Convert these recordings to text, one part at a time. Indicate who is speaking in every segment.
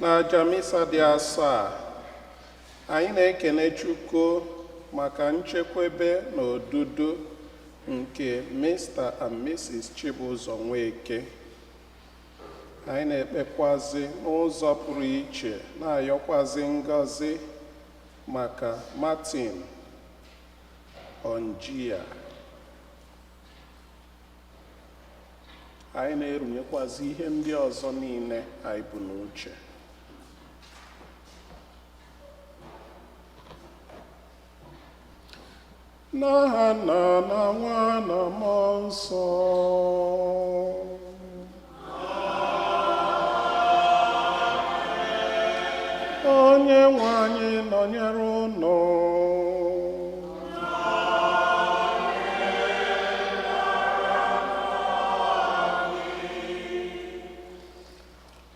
Speaker 1: N'aja misa dị asaa, anyị na-ekene Chukwu maka nchekwebe na odudu nke Mr. and Mrs. Chibụzọ Nweke. Anyị na-ekpekwazi n'ụzọ pụrụ iche na-ayọkwazi ngọzi maka Martin Onjia. Anyị na-erunyekwazi ihe ndị ọzọ niile anyị bụ n'uche. N'aha Nna na Nwa na Mmụọ Nsọ. Onye nwe anyị nọnyere unu.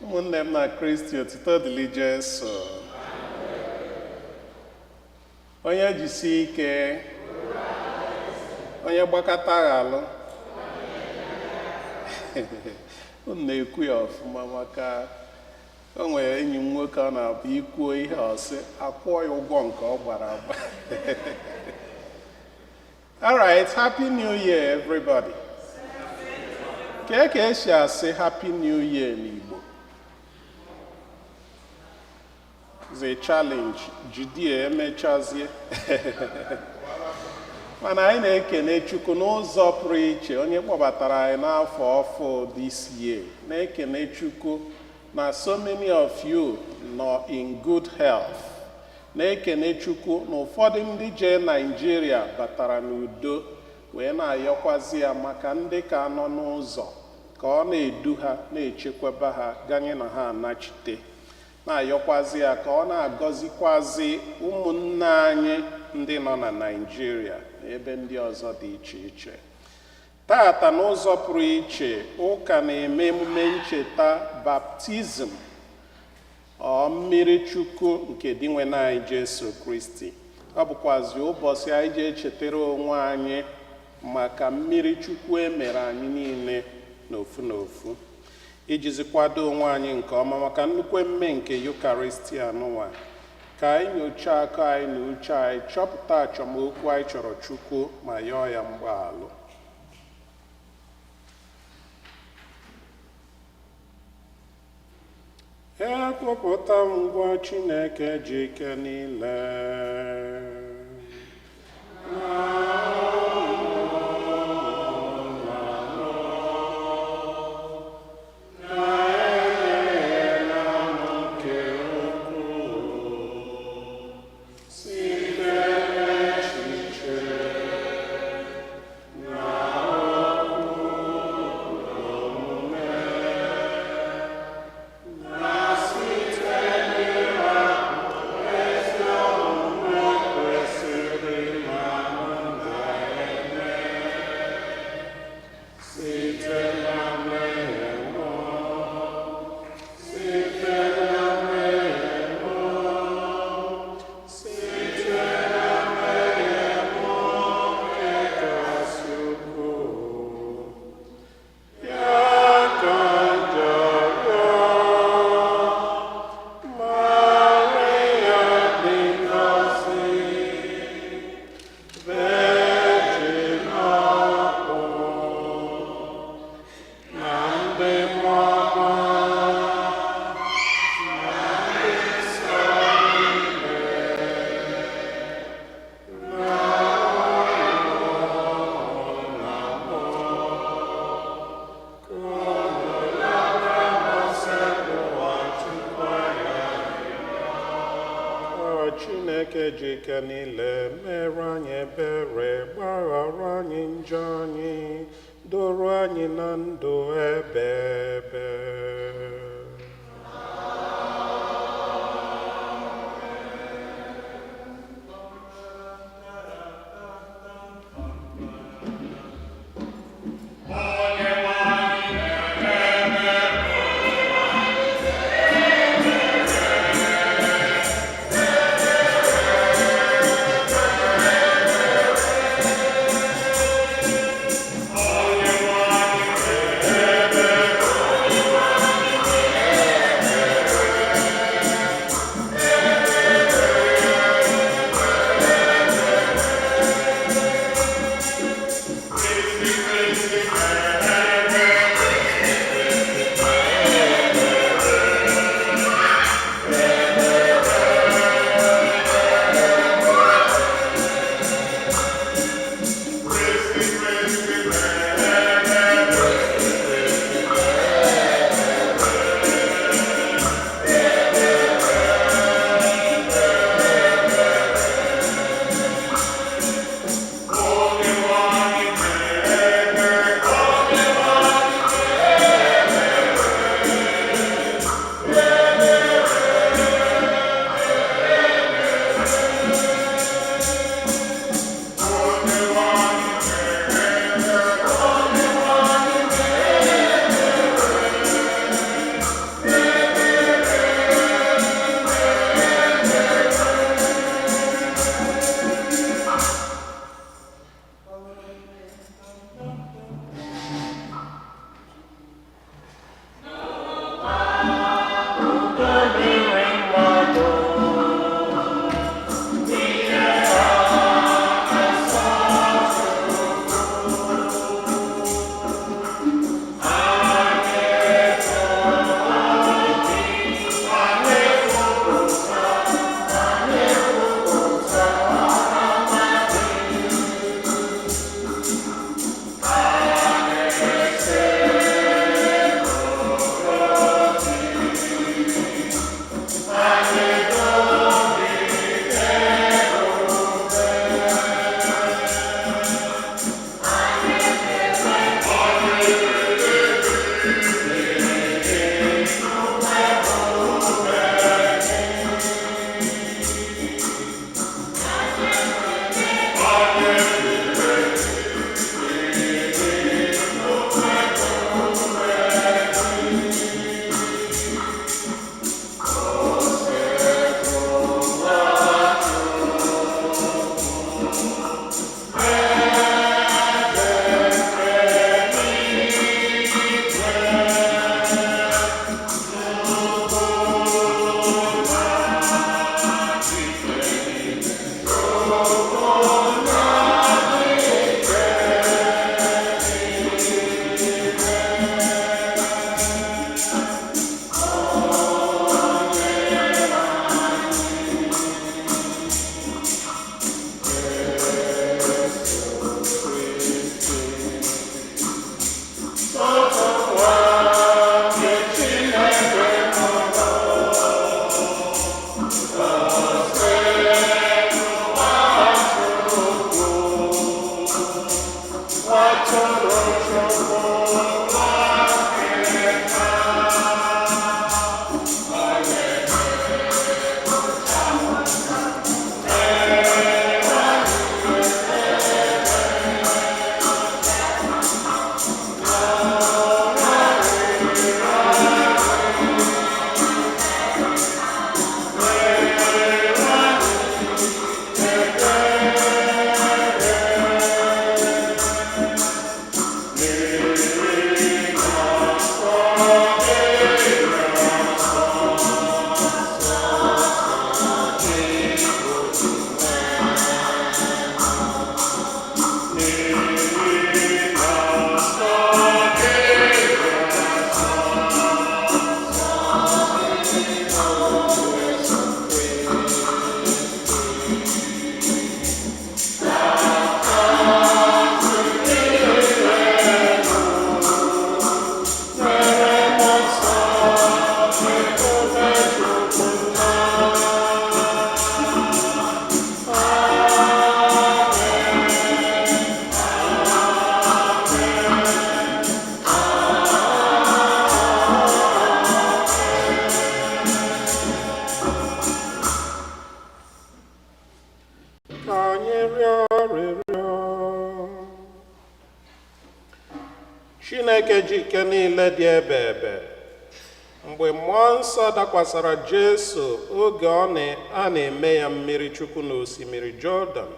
Speaker 1: Ụmụnne m na Kristi, otuto dịrị Jesu. Onye jisi ike, onye gbakọta aghalụ. Unu na-ekwu ya ọfụma maka o nwere enyi m nwoke ọ na-abụ ikwuo ihe ọsị akwụọ ya ụgwọ nke ọ gbara agba. All right, Happy New Year, everybody. Ka esi asị Happy New Year n'Igbo? It's a challenge. Jidie emechazie. Mana anyị na-ekene Chukwu n'ụzọ pụrụ iche, onye kpọbatara anyị n'afọ ọfụ this year. Na-ekene Chukwu na so many of you nọ in good health. Na-ekene Chukwu na ụfọdụ ndị je Nigeria batara n'udo, wee na-ayọkwazi ya maka ndị ka nọ n'ụzọ ka ọ na-edu ha, na-echekwaba ha, ganye na ha anachite. Na-ayọkwazi ya ka ọ na-agọzikwazi ụmụnne anyị ndị nọ na Nigeria na ebe ndị ọzọ dị iche iche. Tata n'ụzọ pụrụ iche, ụka na-eme emume ncheta baptizim mmiri Chukwu nke dị nwe anyị Jesu Kristi. Ọ bụkwazi ụbọchị anyị ji echetara onwe anyị maka mmiri Chukwu emere anyị niile n'ofu n'ofu, ijizi kwado onwe anyị nke ọma maka nnukwu emume nke Eucharistia n'ụwa. Ka anyị nyochaa aka anyị na uche anyị, chọpụta achọmokwu anyị chọrọ Chukwu ma yọọ ya mgbaalụ. Ekwupụta ngwa Chineke ji ike niile. Chineke ji ike niile mere anyị ebere, gbaghara anyị njọ anyị, duru anyị na ndụ ebe ebe. Chineke ji ike niile dị ebe mgbe mmụọ nsọ dakwasara Jesu oge a na-eme ya mmiri chukwu n'osimiri Jọdan,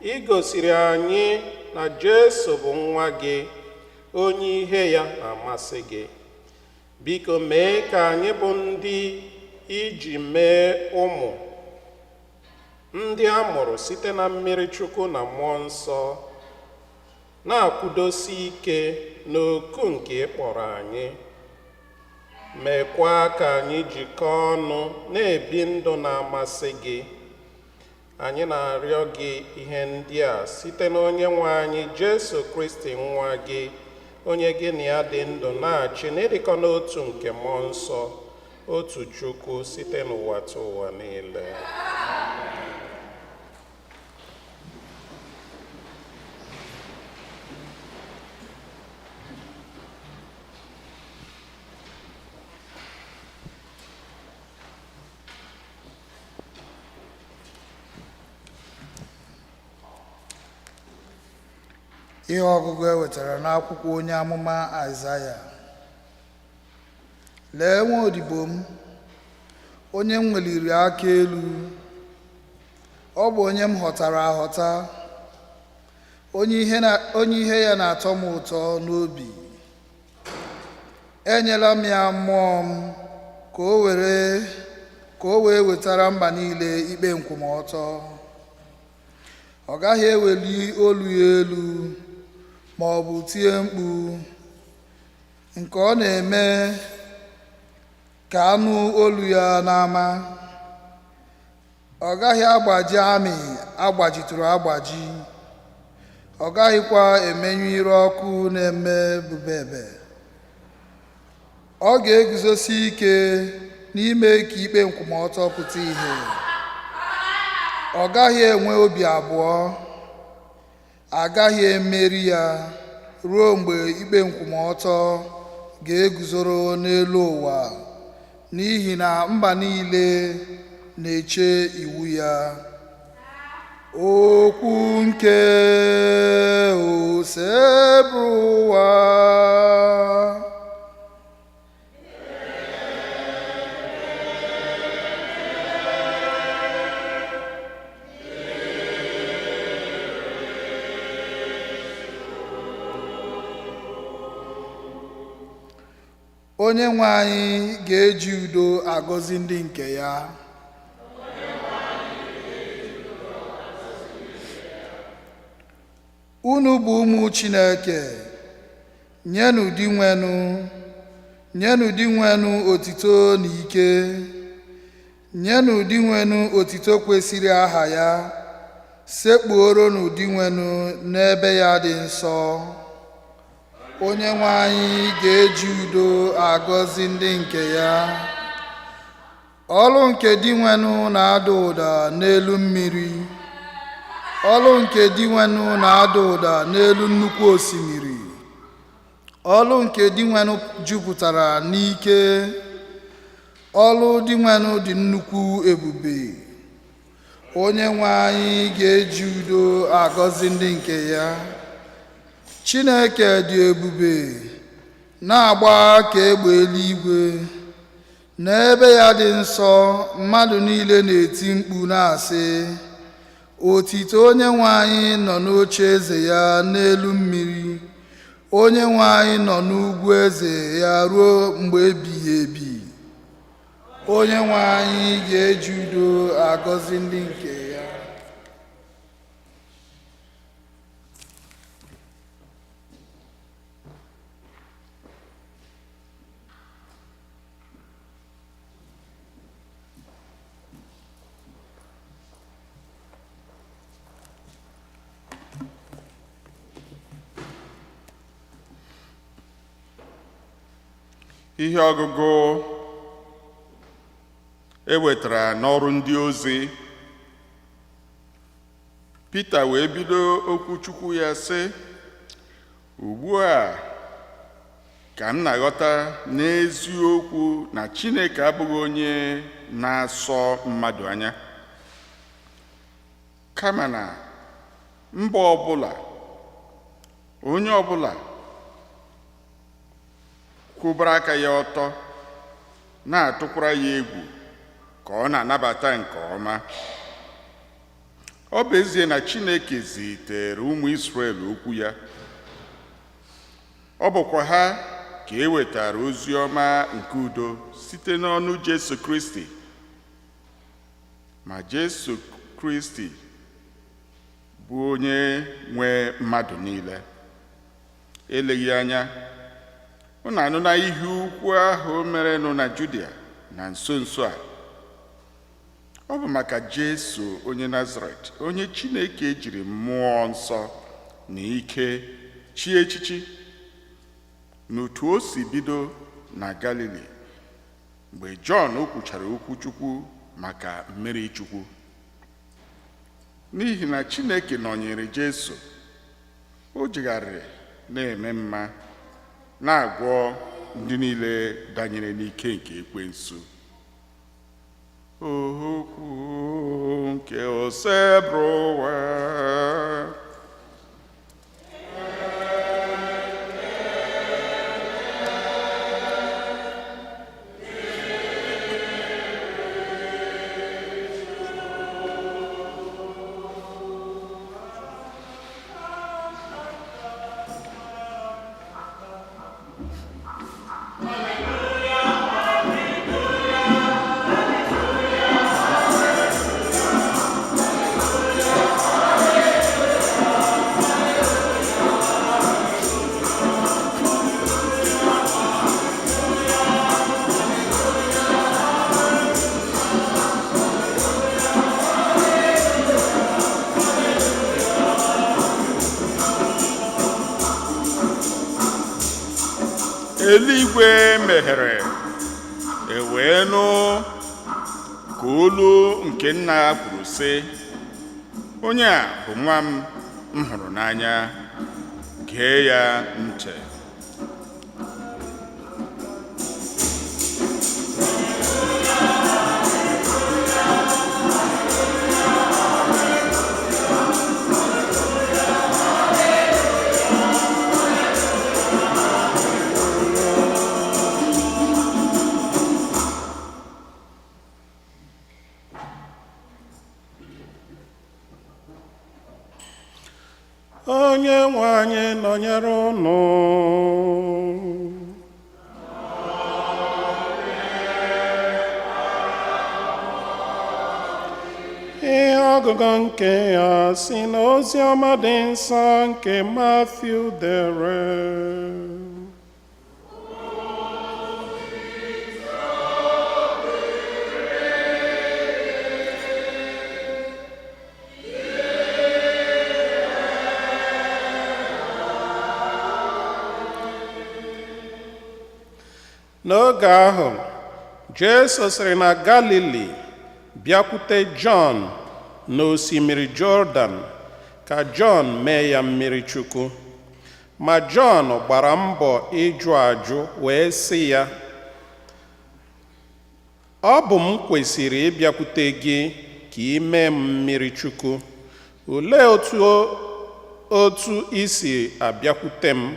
Speaker 1: ị gosiri anyị na Jesu bụ nwa gị, onye ihe ya na-amasị gị. Biko mee ka anyị bụ ndị iji mee ụmụ ndị a mụrụ site na mmiri chukwu na mmụọ nsọ, na-akwụdosi ike n'oku nke ị kpọrọ anyị. Meekwa ka anyị jikọọ ọnụ na-ebi ndụ na-amasị gị. Anyị na-arịọ gị ihe ndị a site na Onyenwe anyị Jesu Kristi nwa gị, onye gị na ya dị ndụ na-achị n'ịdịkọ n'otu nke mmụọ nsọ, otu Chukwu site n'ụwa ta ụwa niile.
Speaker 2: Ihe ọgụgụ e wetara n'akwụkwọ onye amụma Aịzaya. Lee nwa odibo m, onye m weliri aka elu, ọ bụ onye m họtara ahọta, onye ihe ya na-atọ m ụtọ n'obi. Enyela m ya mmụọ m ka o wee wetara mba niile ikpe nkwụmọtọ. Ọ gaghị eweli olu ya elu ma ọ bụ tie mkpu. Nke ọ na-eme ka anụ olu ya n'ama. Ọ gaghị agbaji amị agbajitụrụ agbaji. Ọ gaghịkwa emenyụ ire ọkụ na-eme bubebe. Ọ ga-eguzosi ike n'ime ka ikpe nkwụmọtọ pụta ìhè. Ọ gaghị enwe obi abụọ, agaghị emeri ya ruo mgbe ikpe nkwụmọtọ ga-eguzoro n'elu ụwa, n'ihi na mba niile na-eche iwu ya. Okwu nke ose bụ ụwa. Onyenwe anyị ga-eji udo agọzi ndị nke ya. Unu bụ ụmụ Chineke, nyenụ di nwenu otito na ike, nyenụ di nwenu otito kwesịrị aha ya, sekpuoronụ di nwenu n'ebe ya dị nsọ. Onyenwe anyị ga-eji udo agọzi ndị nke ya. Ọlụ nke di nwenu na-ada ụda n'elu mmiri, ọlụ nke dị nwenụ na-ada ụda n'elu nnukwu osimiri, ọlụ nke dị nwenụ jupụtara n'ike, ọlụ dị nwenụ dị nnukwu ebube. Onye nwe anyị ga-eji udo agọzi ndị nke ya. Chineke dị ebube, na-agba ka egbe eluigwe. N'ebe ya dị nsọ, mmadụ niile na-eti mkpu na-asị, otito onye nwe anyị nọ n'oche eze ya n'elu mmiri. Onye nwe anyị nọ n'ugwu eze ya ruo mgbe ebighị ebi. Onye nwe anyị ga-eji udo agọzi ndị nke ya.
Speaker 3: Ihe ọgụgụ ewetara n'ọrụ ndị ozi. Pita wee bido okwuchukwu ya sị, ugbu a ka m na-aghọta n'eziokwu na Chineke abụghị onye na-asọ mmadụ anya, kama na mba ọbụla, onye ọbụla kwụbara aka ya ọtọ na-atụkwara ya egwu ka ọ na-anabata nke ọma. Ọ bụ ezie na Chineke zitere ụmụ Izrel okwu ya, ọ bụkwa ha ka e wetara ozi ọma nke udo site n'ọnụ Jesu Kristi. Ma Jesu Kristi bụ onye nwe mmadụ niile. Eleghị anya, unu anụla ihe ukwu ahụ merenụ na Judia na nso nso a. Ọ bụ maka Jesu onye Nazaret, onye Chineke jiri mmụọ nsọ na ike chi echichi, n'otu o si bido na Galili mgbe Jọn kwuchara okwu Chukwu maka mmeri Chukwu. N'ihi na Chineke nọnyere Jesu, o jegharịrị na-eme mma, na-agwọ ndị niile danyere n'ike nke ekwensu. Okwu nke osebrowa eluigwe meghere, ewee nụ ka olu nke nna ya kwuru sị, onye a bụ nwa m hụrụ n'anya, gee ya ntị.
Speaker 1: Onye nwe anyị nọnyere unu. Ihe ọgụgụ nke ya si n'ozi ọma dị nsọ nke Mathew dere. N'oge ahụ, Jesu sịrị na Galili bịakwute Jọn n'osimiri Jọdan ka Jọn mee ya mmiri chukwu. Ma Jọn gbara mbọ ịjụ ajụ wee sị ya, ọ bụ m kwesịrị ịbịakwute gị ka ị mee m mmiri chukwu. Olee otu i si abịakwute m?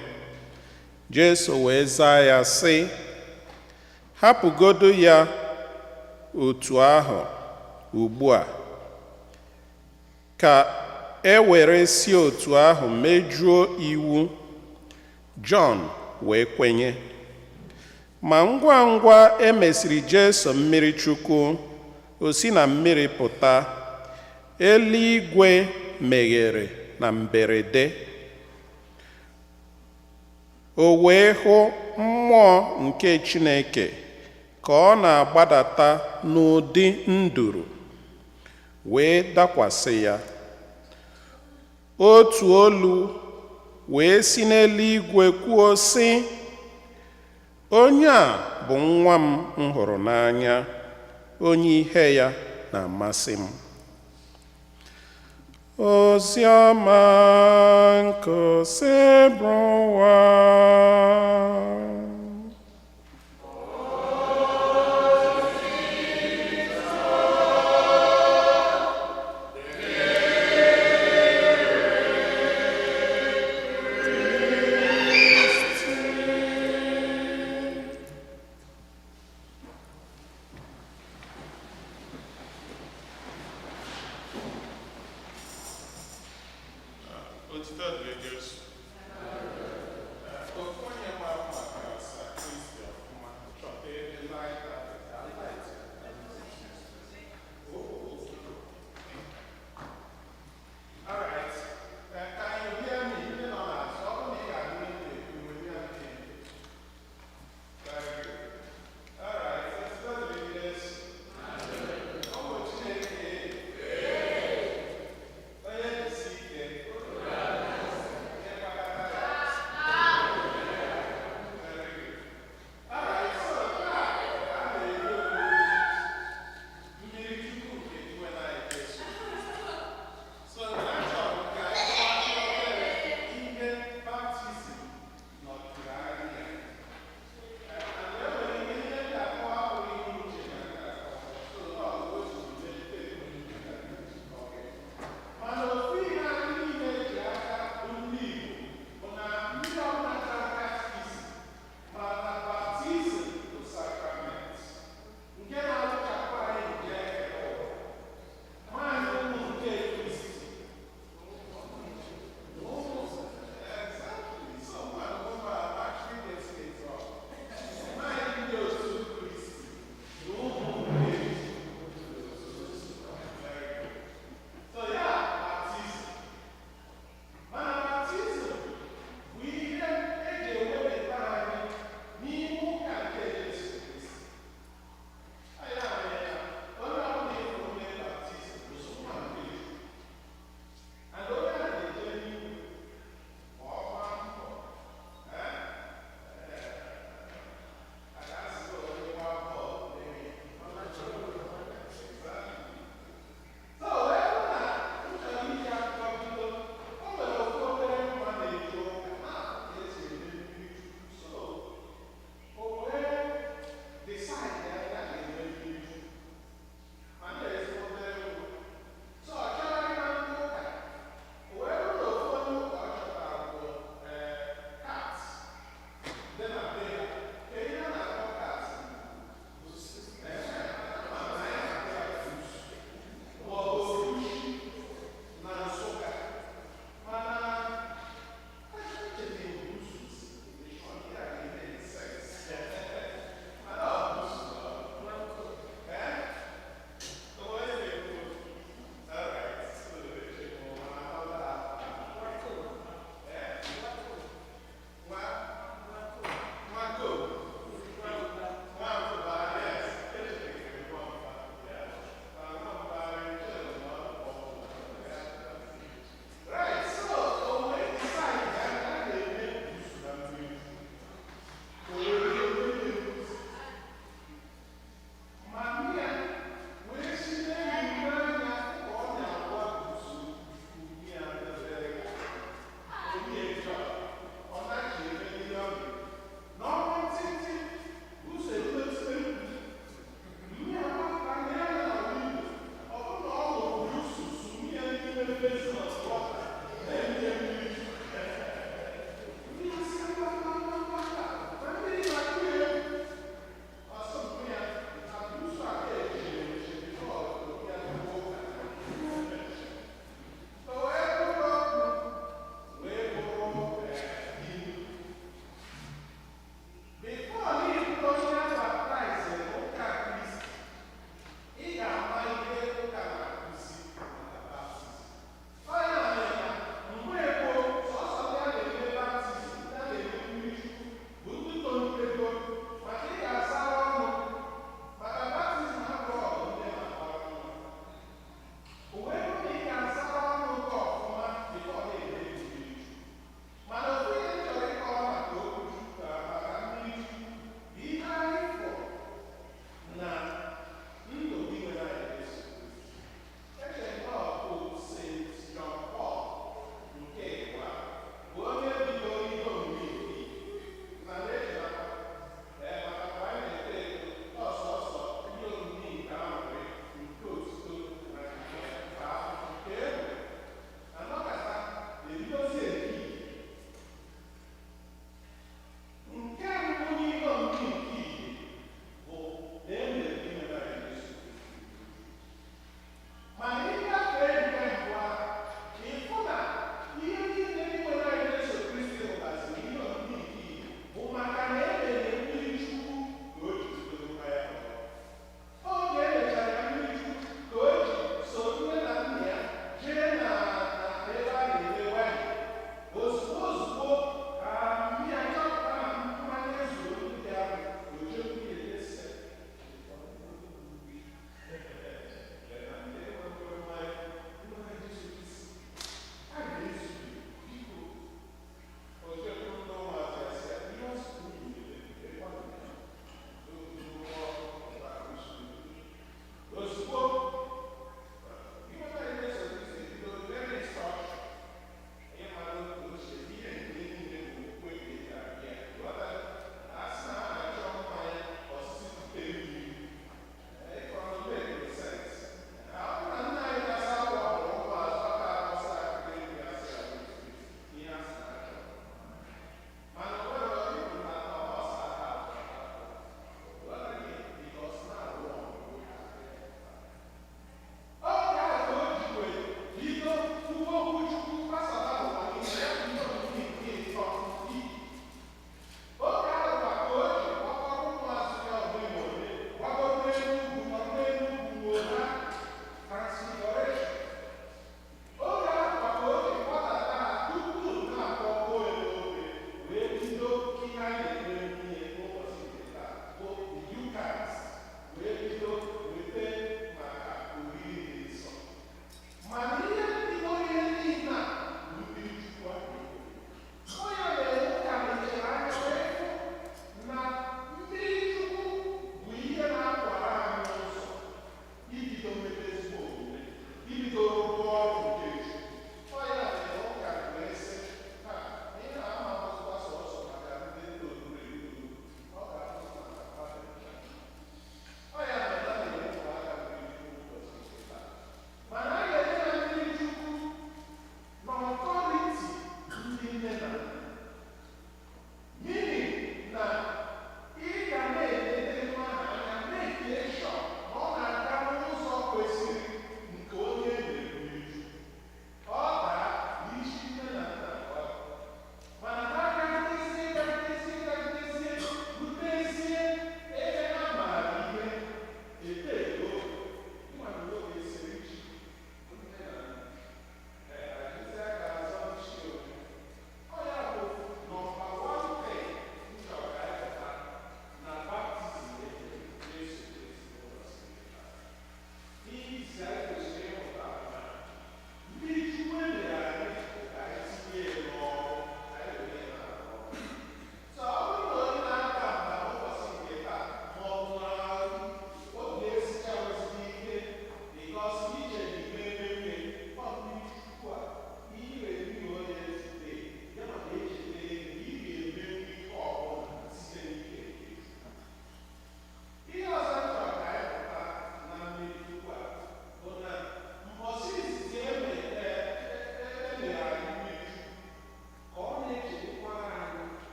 Speaker 1: Jesu wee zaa ya sị, hapụgodu ya otu ahụ ugbu a, ka e were si otu ahụ mejuo iwu. Jọn wee kwenye. Ma ngwa ngwa e mesịrị Jesu mmiri chukwu, o si na mmiri pụta, eluigwe meghere na mberede. O wee hụ mmụọ nke Chineke ka ọ na-agbadata n'ụdị nduru, wee dakwasị ya. Otu olu wee si n'eluigwe kwuo sị, onye a bụ nwa m hụrụ n'anya, onye ihe ya na-amasị m. Oziọma nke ose bụ ụwa. Otito dịrị Jesu. Ofu onye mara maka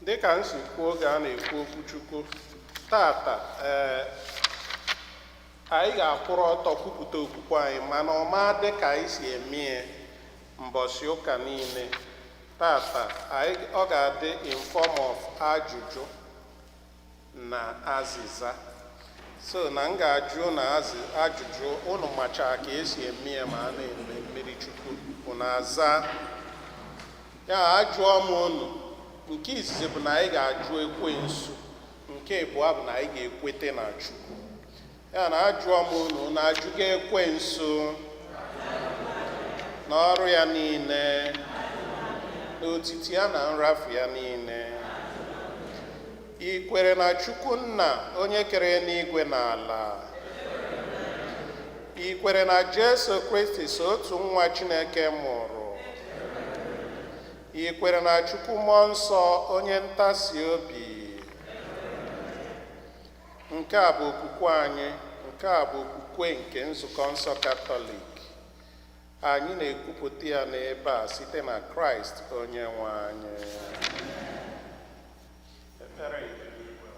Speaker 1: dịka m si kwuo oge a na-ekwu okwu Chukwu tata, anyị ga-akwụrụ ọtọ kwupụta okwukwe anyị, mana ọma dịka anyị si eme mbọsị ụka niile. Tata ọ ga-adị in form of ajụjụ na azịza. So na m ga-ajụ na ajụjụ unu machara ka esi eme ya ma a na-eme mmiri Chukwu, unu aza ya. Ajụọ m unu, nke izizi bụ na anyị ga-ajụ ekwensu, nke abụọ bụ na anyị ga-ekwete na Chukwu. Ya na ajụọ m unu, na ajụga ekwensu n'ọrụ ya niile, n'otiti ya na nrafu ya niile. I kwere na Chukwu Nna onye kere n'igwe na ala? I kwere na Jesu Kristi so otu nwa Chineke mụrụ? I kwere na Chukwu Mmụọ Nsọ onye ntasi obi? Nke a bụ okwukwe anyị, nke a bụ okwukwe nke nzukọ nsọ Katọlik. Anyị na-ekwupụta ya n'ebe a site na Kraịst onye nwe anyị. Ekpere nke eluigwe.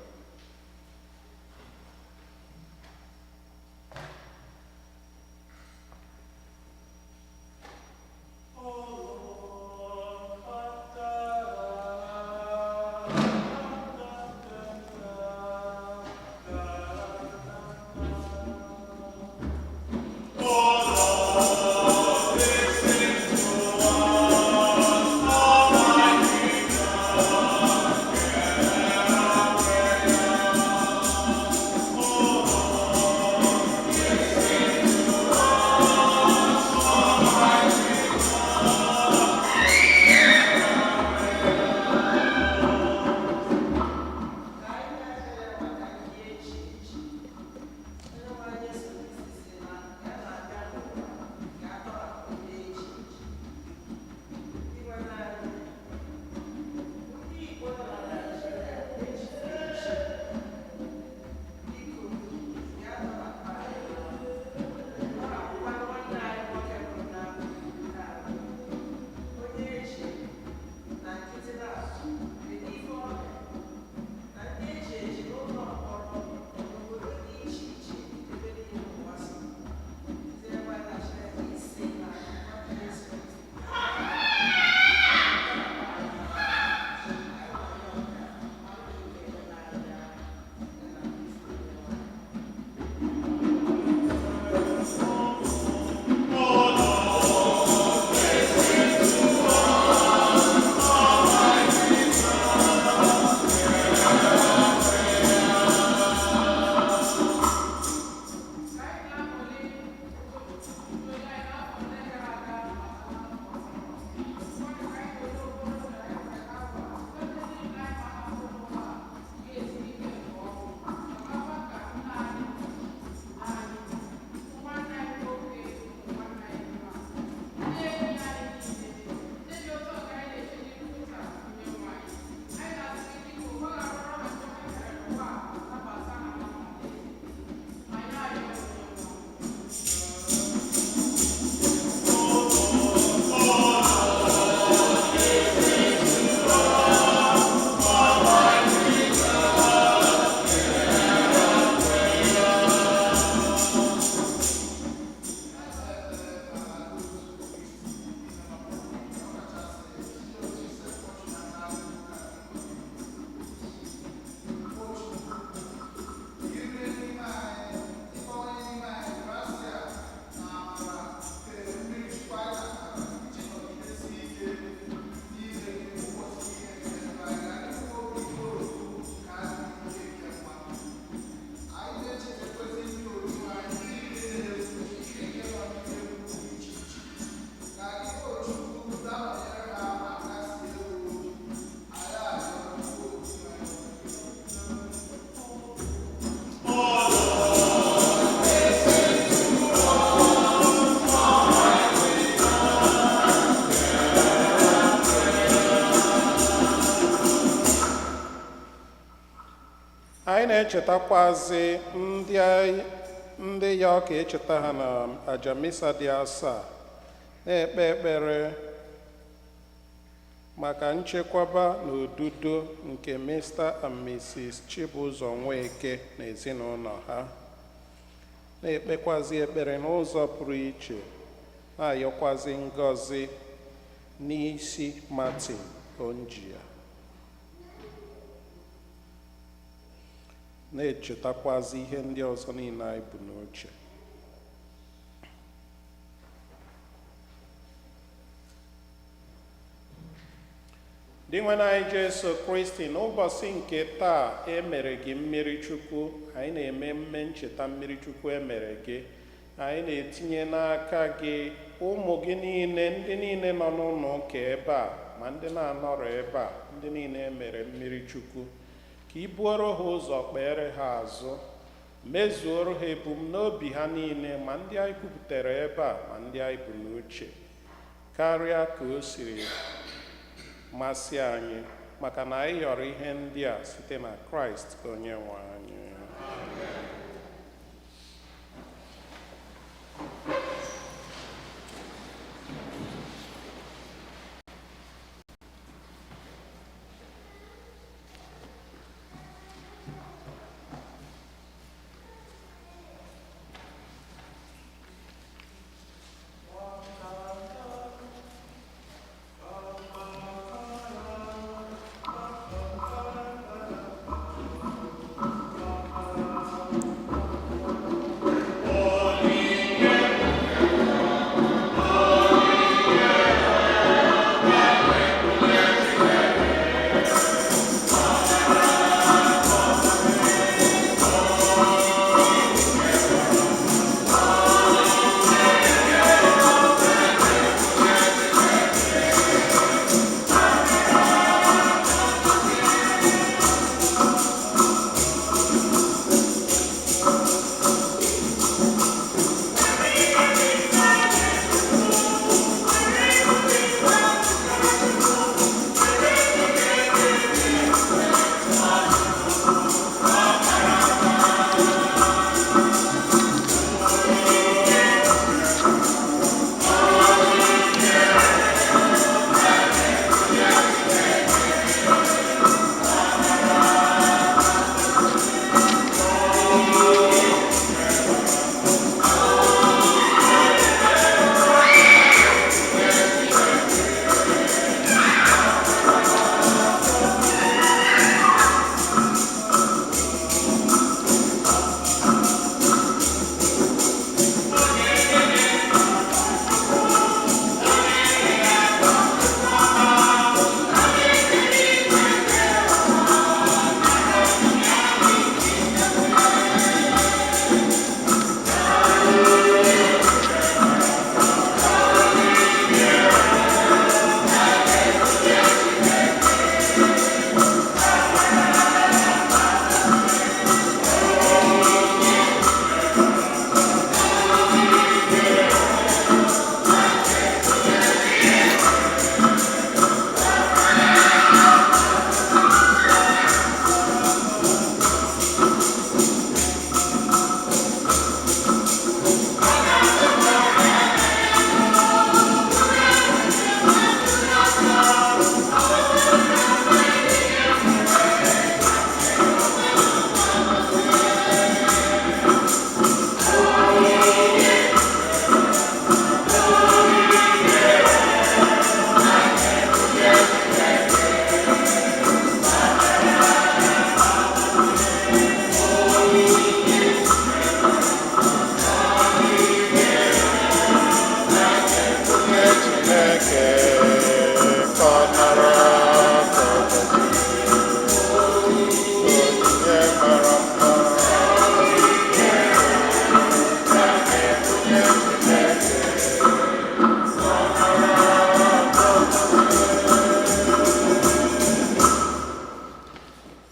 Speaker 1: Anyị na-echetakwazi ndị ya ọka echeta ha na aja misa dị asaa, na-ekpe ekpere maka nchekwaba na odudo nke Mr. and Mrs. Chibụzọ Nweke na ezinụlọ ha, na-ekpekwazi ekpere n'ụzọ pụrụ iche, na-ayọkwazi ngọzi n'isi Martin Onjia, na-echetakwazi ihe ndị ọzọ niile anyị bụ n'uche. Dị nwenye anyị Jesu Kristi, n'ụbọchị nke taa emere gị mmiri Chukwu, anyị na-eme mme ncheta mmiri Chukwu emere gị. Anyị na-etinye n'aka gị ụmụ gị niile, ndị niile nọ n'ụlọ ụka ebe a, ma ndị na-anọrọ ebe a, ndị niile emere mmiri Chukwu, ka ị buoro ha ụzọ kpeere ha azụ, mezuoro ha ebumnobi ha niile, ma ndị anyị kwupụtara ebe a ma ndị anyị bụ n'uche, karịa ka o siri masị anyị, maka na anyị yọrọ ihe ndị a site na Kraịst onye nwe anyị.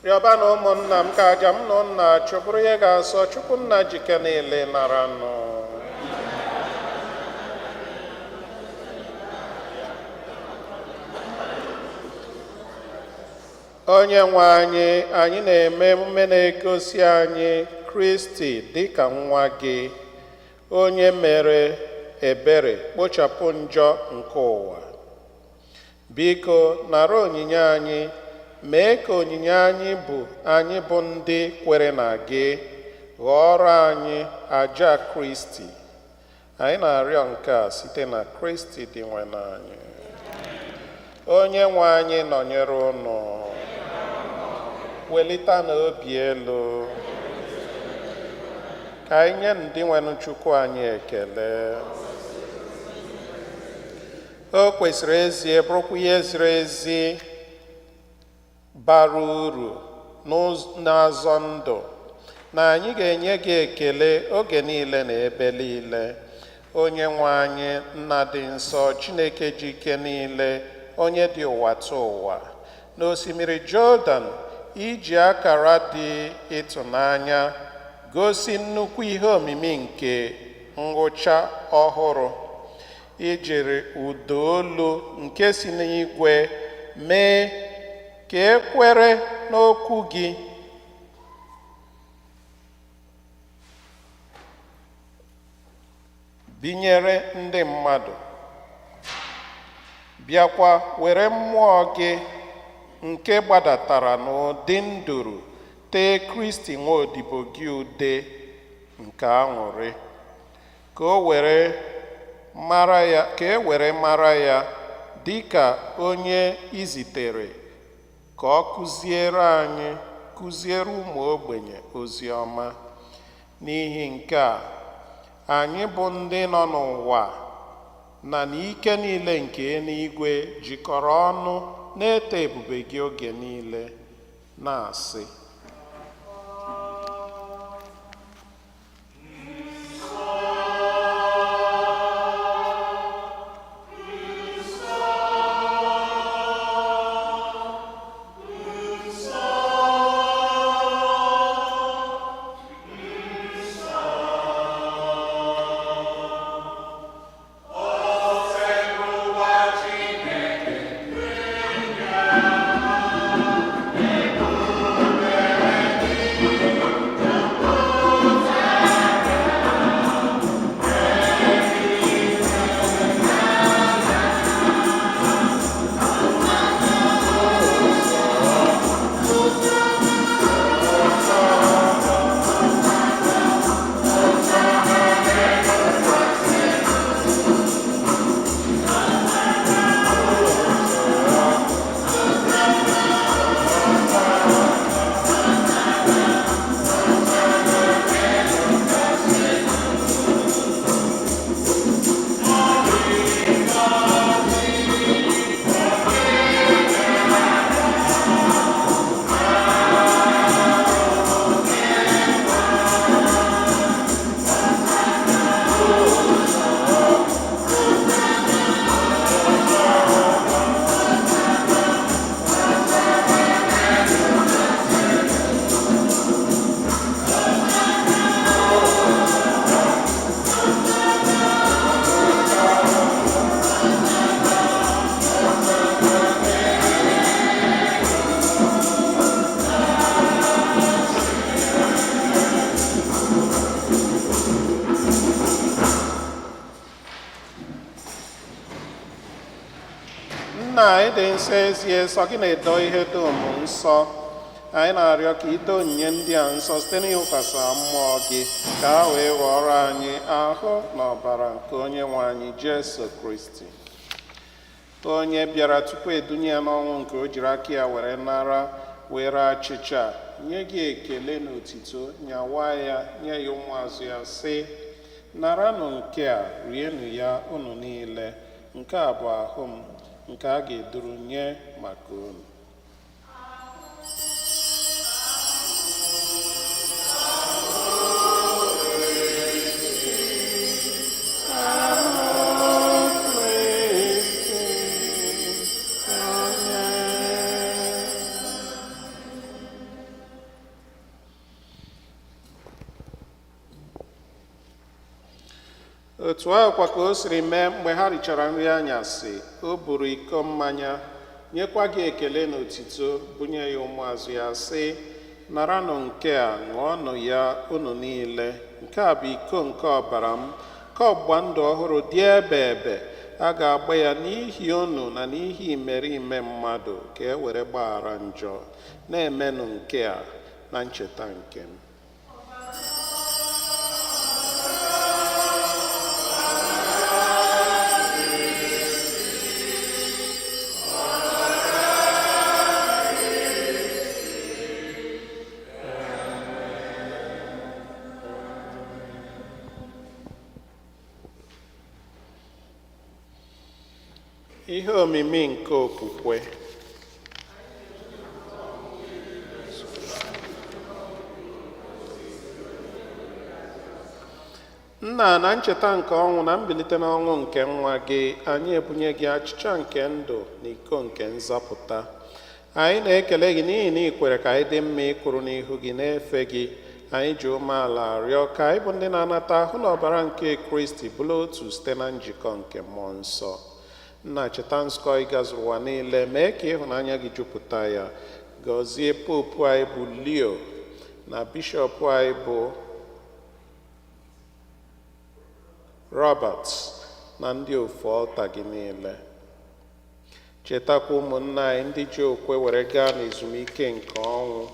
Speaker 4: Rịọba na ụmụnna m ka aja m na nna chụbụrụ ihe ga-asọ Chukwu nna jike niile nara nụ. Onye nwe anyị, anyị na-eme emume na-egosi anyị Kristi dịka nwa gị, onye mere ebere kpochapụ njọ nke ụwa. biko nara onyinye anyị, mee ka onyinye anyị bụ ndị kwere na gị ghọọrọ anyị àjà Kristi. Anyị na-arịọ nke a site na Kristi dị nwe n'anyị. Onye nwe anyị nọnyere unu. Welita n'obi elu. Ka anyị nye ndị nwenụ Chukwu anyị ekele. O kwesịrị ezi bụrụkwa ihe ziri ezi bara uru n'azọ ndụ na anyị ga-enye gị ekele oge niile na ebe niile. Onye nwe anyị, nna dị nsọ, Chineke ji ike niile, onye dị ụwa tụ ụwa, n'osimiri Jọdan iji akara dị ịtụnanya gosi nnukwu ihe omimi nke ngwụcha ọhụrụ. Ijiri ụda olu nke si n'igwe mee ka ekwere n'okwu gị binyere ndị mmadụ, bịakwa were mmụọ gị nke gbadatatara n'ụdị nduru tee Kristi nwaodibo gị ude nke aṅụrị, ka e were mara ya dị ka onye izitere ka ọ kụziere ụmụ ogbenye ozi ọma. N'ihi nke a, anyị bụ ndị nọ n'ụwa na n'ike niile nke eluigwe jikọrọ ọnụ na-eto ebube gị oge niile, na-asị: Nna anyị dị nsọ ezie, sọ gị na-edo ihe dum nsọ. Anyị na-arịọ ka ito onyinye ndị a nsọ site n'ịwụkwasị mmụọ gị, ka ha wee ghọrọ anyị ahụ na ọbara nke onye nwe anyị Jesu Kristi, onye bịara tupu edunye ya n'ọnwụ, nke o jiri aka ya were achịcha nye gị ekele na otito, nyawa ya nye ya ụmụazụ ya, sị: naranụ nke a, rienụ ya unu niile, nke a bụ ahụ m nke a ga-eduru nye maka unu. Otu ahụkwa ka o siri mee mgbe ha richara nri anyasị, o buru iko mmanya, nyekwa gị ekele na otito, bunye ya ụmụazụ ya, sị: naranụ nke a, ṅụọnụ ya unu niile, nke a bụ iko nke ọbara m, ka ọgbụgba ndụ ọhụrụ dị ebe ebe, a ga-agba ya n'ihi unu na n'ihi imerime mmadụ ka e were gbaghara njọ. Na-emenụ nke a na ncheta nke m. Ihe omimi nke okwukwe. Nna, na ncheta nke ọnwụ na mbilite n'ọnwụ nke nwa gị, anyị ebunye gị achịcha nke ndụ na iko nke nzọpụta. Anyị na-ekele gị n'ihi na ị kwere ka anyị dị mma ịkwụrụ n'ihu gị na-efe gị. Anyị ji umeala rịọ ka anyị bụ ndị na-anata ahụ na ọbara nke Kristi bụrụ otu site na njikọ nke mmụọ nsọ. Nna, cheta nzukọ ị gazuru ụwa niile, mee ka ịhụnanya gị jupụta ya. Gọzie popu anyị bụ Leo na bishọp anyị bụ Robert na ndị ofu ọlta gị niile. Chetakwa ụmụnna anyị ndị ji okwe were gaa n'ezumike nke ọnwụ.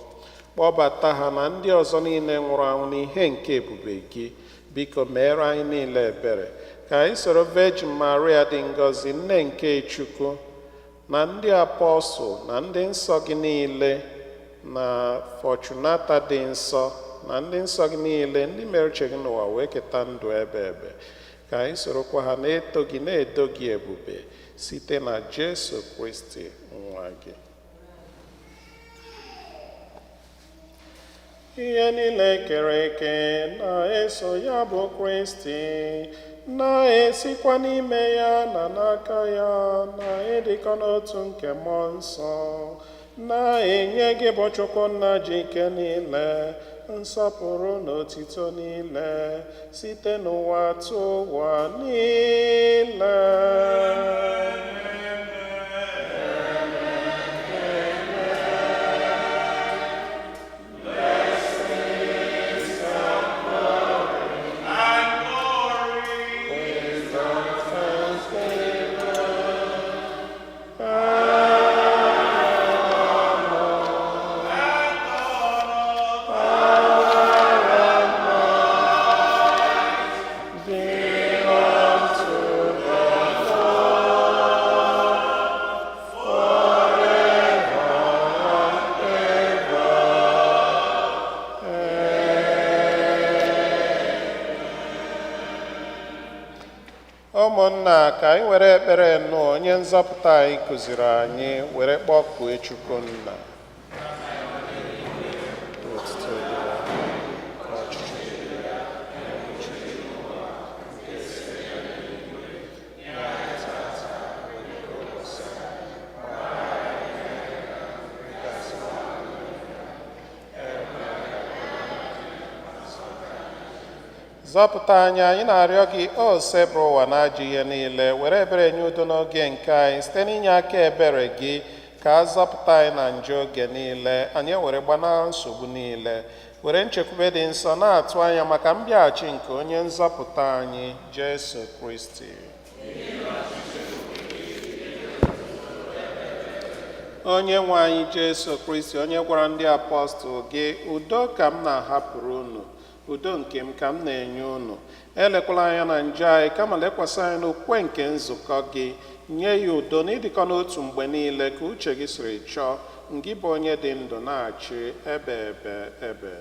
Speaker 4: Kpọbata ha na ndị ọzọ niile nwụrụ anwụ n'ihe nke ebube gị. Biko meere anyị niile ebere ka anyị soro Virgin Maria dị ngọzi, nne nke Chukwu, na ndị apọstụl na ndị nsọ gị niile, na Fortunata dị nsọ na ndị nsọ gị niile ndị mere uche gị n'ụwa wee keta ndụ ebe ebe. Ka anyị sorokwa ha na-eto gị na-edo gị ebube site na Jesu Kristi nwa gị. Ihe niile kere eke na-eso ya bụ Kristi, na-esikwa n'ime ya na n'aka ya, na-edikọ n'otu nke mmụọ nsọ, na-enye gị bụ Chukwu Nna ji ike niile, nsọpụrụ na otito niile, site n'ụwa tụ ụwa niile. Ụmụnna, ka anyị were ekpere nnọọ onye nzọpụta anyị kụziri anyị were kpọkuo Chukwu Nna. Zọpụta anyị, anyị na-arịọ gị, o sebụrụ ụwa na-ajụ ihe niile, were ebere nye udo n'oge nke anyị site n'inye aka ebere gị, ka a zọpụta anyị na njọ oge niile, anyị were gbanahụ nsogbu niile, were nchekwube dị nsọ na-atụ anya maka mbịaghachi nke onye nzọpụta anyị Jesu Kristi. Onye nwe anyị Jesu Kristi, onye gwara ndị apọstụl gị, udo ka m na-ahapụrụ unu, udo nke m ka m na-enye unu. Elekwala anya na njọ anyị, kama lekwasị anya n'okwukwe nke nzukọ gị. Nye ya udo na ịdịkọ n'otu mgbe niile ka uche gị siri chọọ, ngị bụ onye dị ndụ na-achị ebe ebe.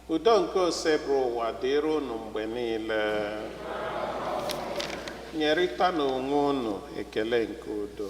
Speaker 4: Udo nke osebụrụ ụwa dịrị unu mgbe niile. Nyerịta n'onwe unu ekele nke udo.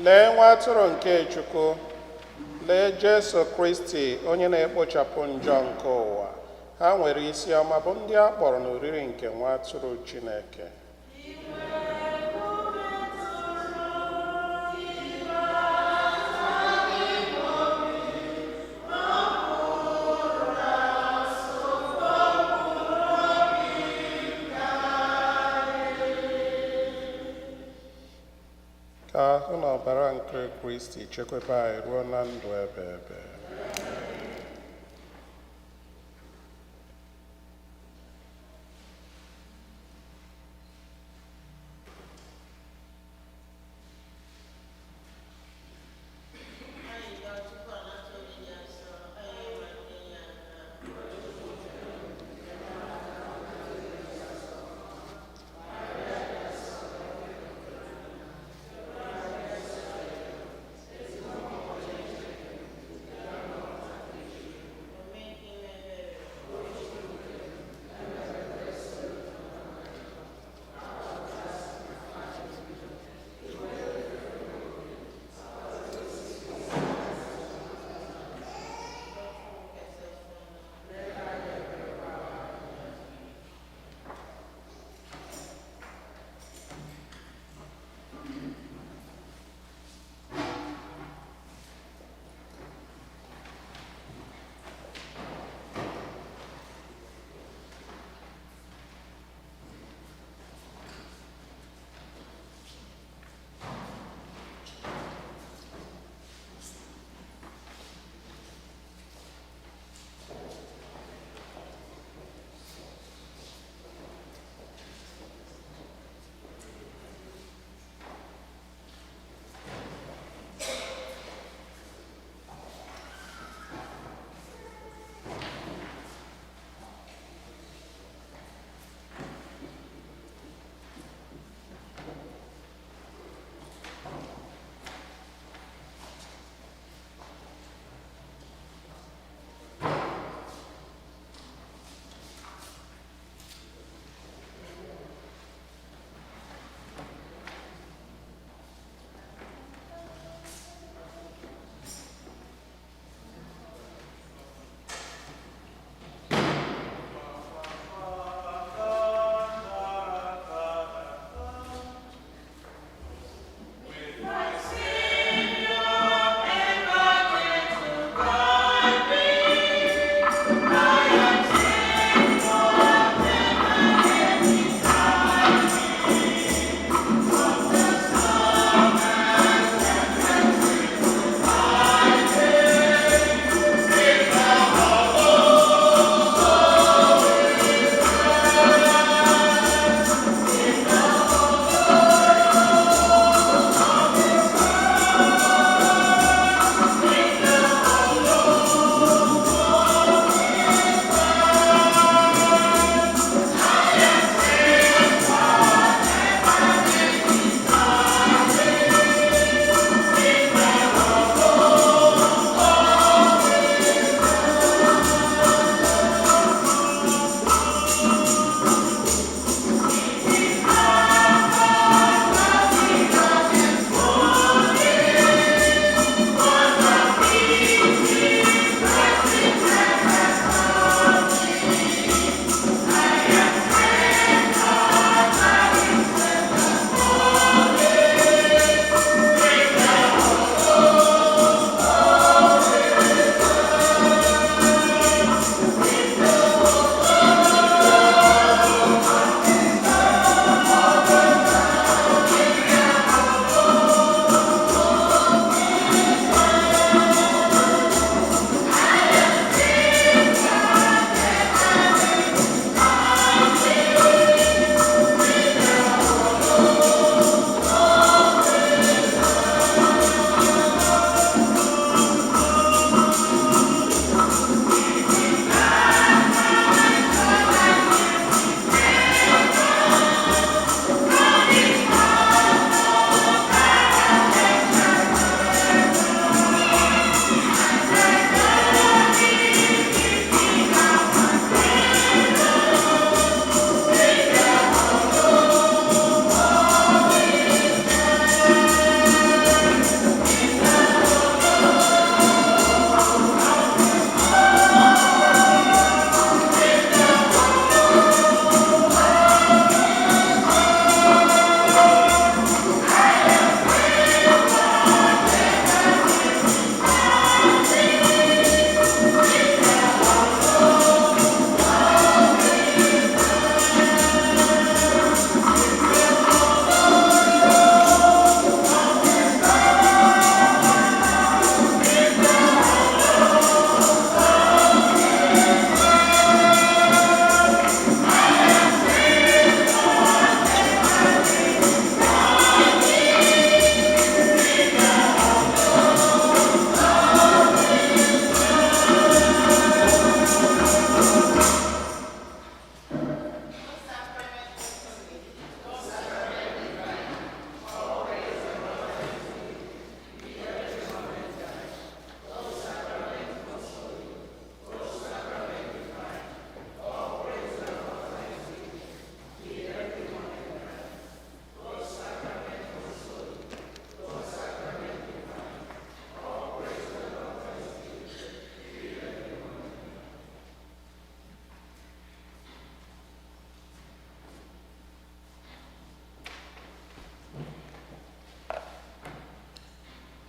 Speaker 4: lee nwa atụrụ nke Chukwu, lee Jesu Kristi onye na-ekpochapụ njọ nke ụwa. Ha nwere isi ọma bụ ndị a kpọrọ n'oriri nke nwa atụrụ Chineke. Ka ahụ na ọbara nke Kristi chekwaba anyị ruo na ndụ ebe ebe.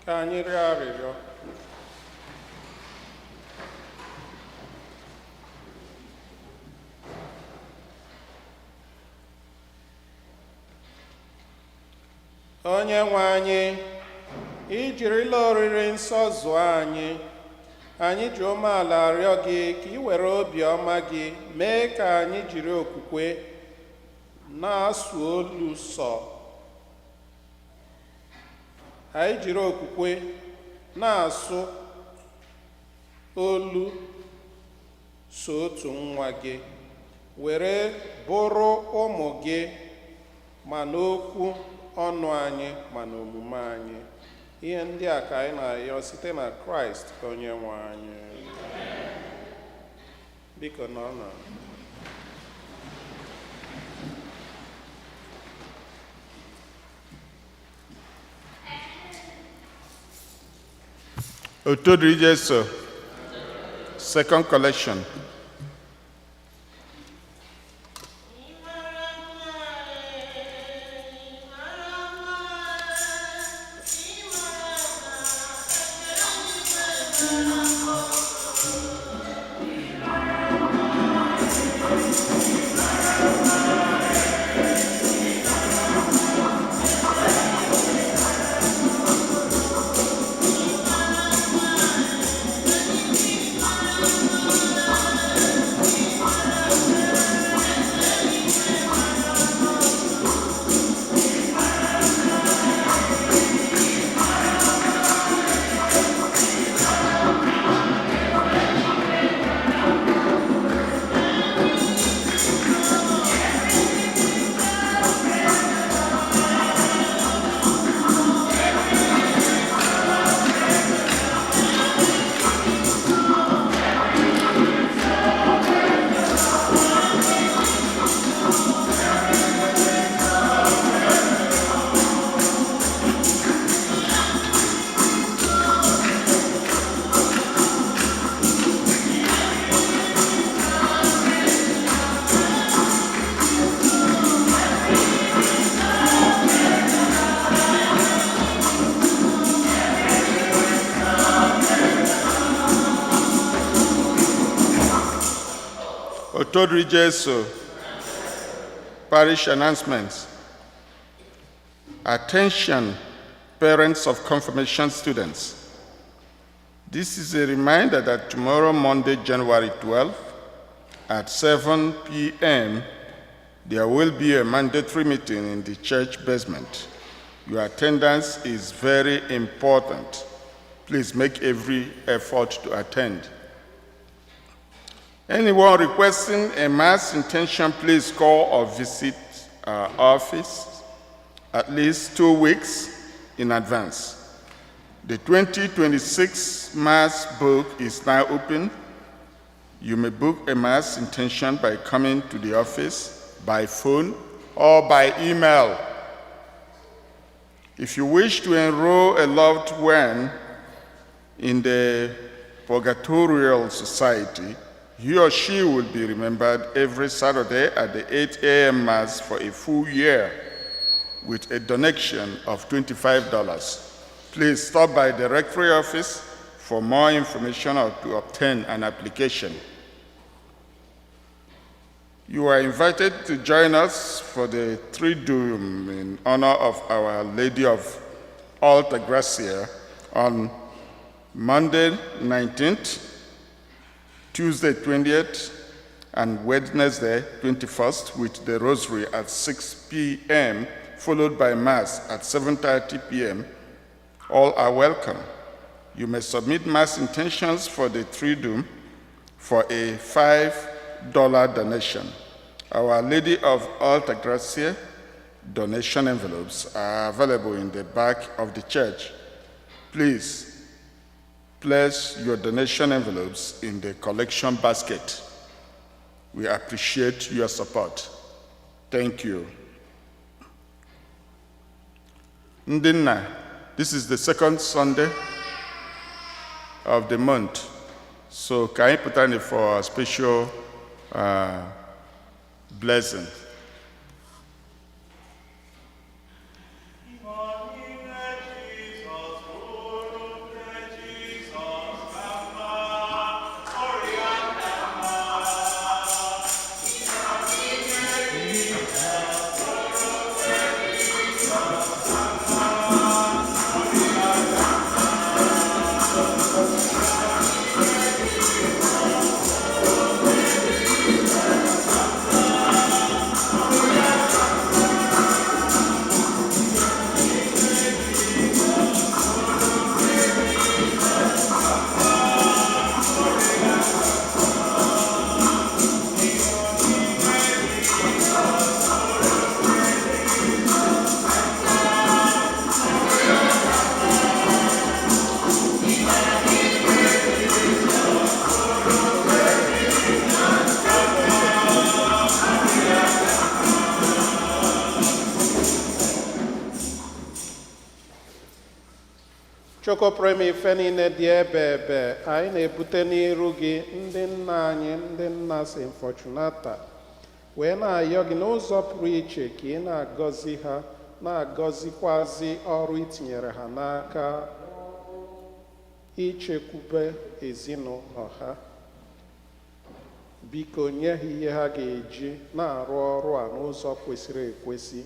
Speaker 4: Ka anyị rịọ arịrịọ. Onye nwe anyị, i jirila oriri nsọ zụọ anyị. Anyị ji umeala arịọ gị ka i were obiọma gị mee ka anyị jiri okwukwe na-asụ olu sọ. Anyị jiri okwukwe na-asụ olu so otu nwa gị, were bụrụ ụmụ gị ma n'okwu ọnụ anyị ma n'omume anyị. Ihe ndị a ka anyị na-arịọ site na Kraịst onye nwe anyị. Biko nọọnụ.
Speaker 3: Otodri Jesu, second collection. Otodri Jesu, parish announcements. Attention, parents of confirmation students. This is a reminder that tomorrow, Monday, January 12th, at 7 p.m., there will be a mandatory meeting in the church basement. Your attendance is very important. Please make every effort to attend. Anyone requesting a Mass intention, please call or visit our office at least 2 weeks in advance. The 2026 Mass book is now open. You may book a Mass intention by coming to the office, by phone, or by email. If you wish to enroll a loved one in the Purgatorial Society, he or she will be remembered every Saturday at the 8 a.m. Mass for a full year with a donation of $25. Please stop by the rectory office for more information or to obtain an application. You are invited to join us for the Triduum in honor of Our Lady of Alta Gracia on Monday 19th, Tuesday 20th, and Wednesday 21st with the Rosary at 6 p.m., followed by Mass at 7:30 p.m. All are welcome. You may submit Mass intentions for the Triduum for a $5 donation. Our Lady of Alta Gracia donation envelopes are available in the back of the church. Please place your donation envelopes in the collection basket. We appreciate your support. Thank you. Ndinna, this is the second Sunday of the month. So can you put on for a special blessing?
Speaker 1: Chukwu pụrụ ime ife niile dị ebe anyị na-ebute n'iru gị ndị nna anyị ndị nna St. Fortunata wee na-ayọ gị n'ụzọ pụrụ iche ka ị na-agọzi ha na-agọzikwazi ọrụ itinyere ha n'aka ichekwube ezinụlọ ha. Biko nye ha ihe ha ga-eji na-arụ ọrụ a n'ụzọ kwesịrị ekwesị,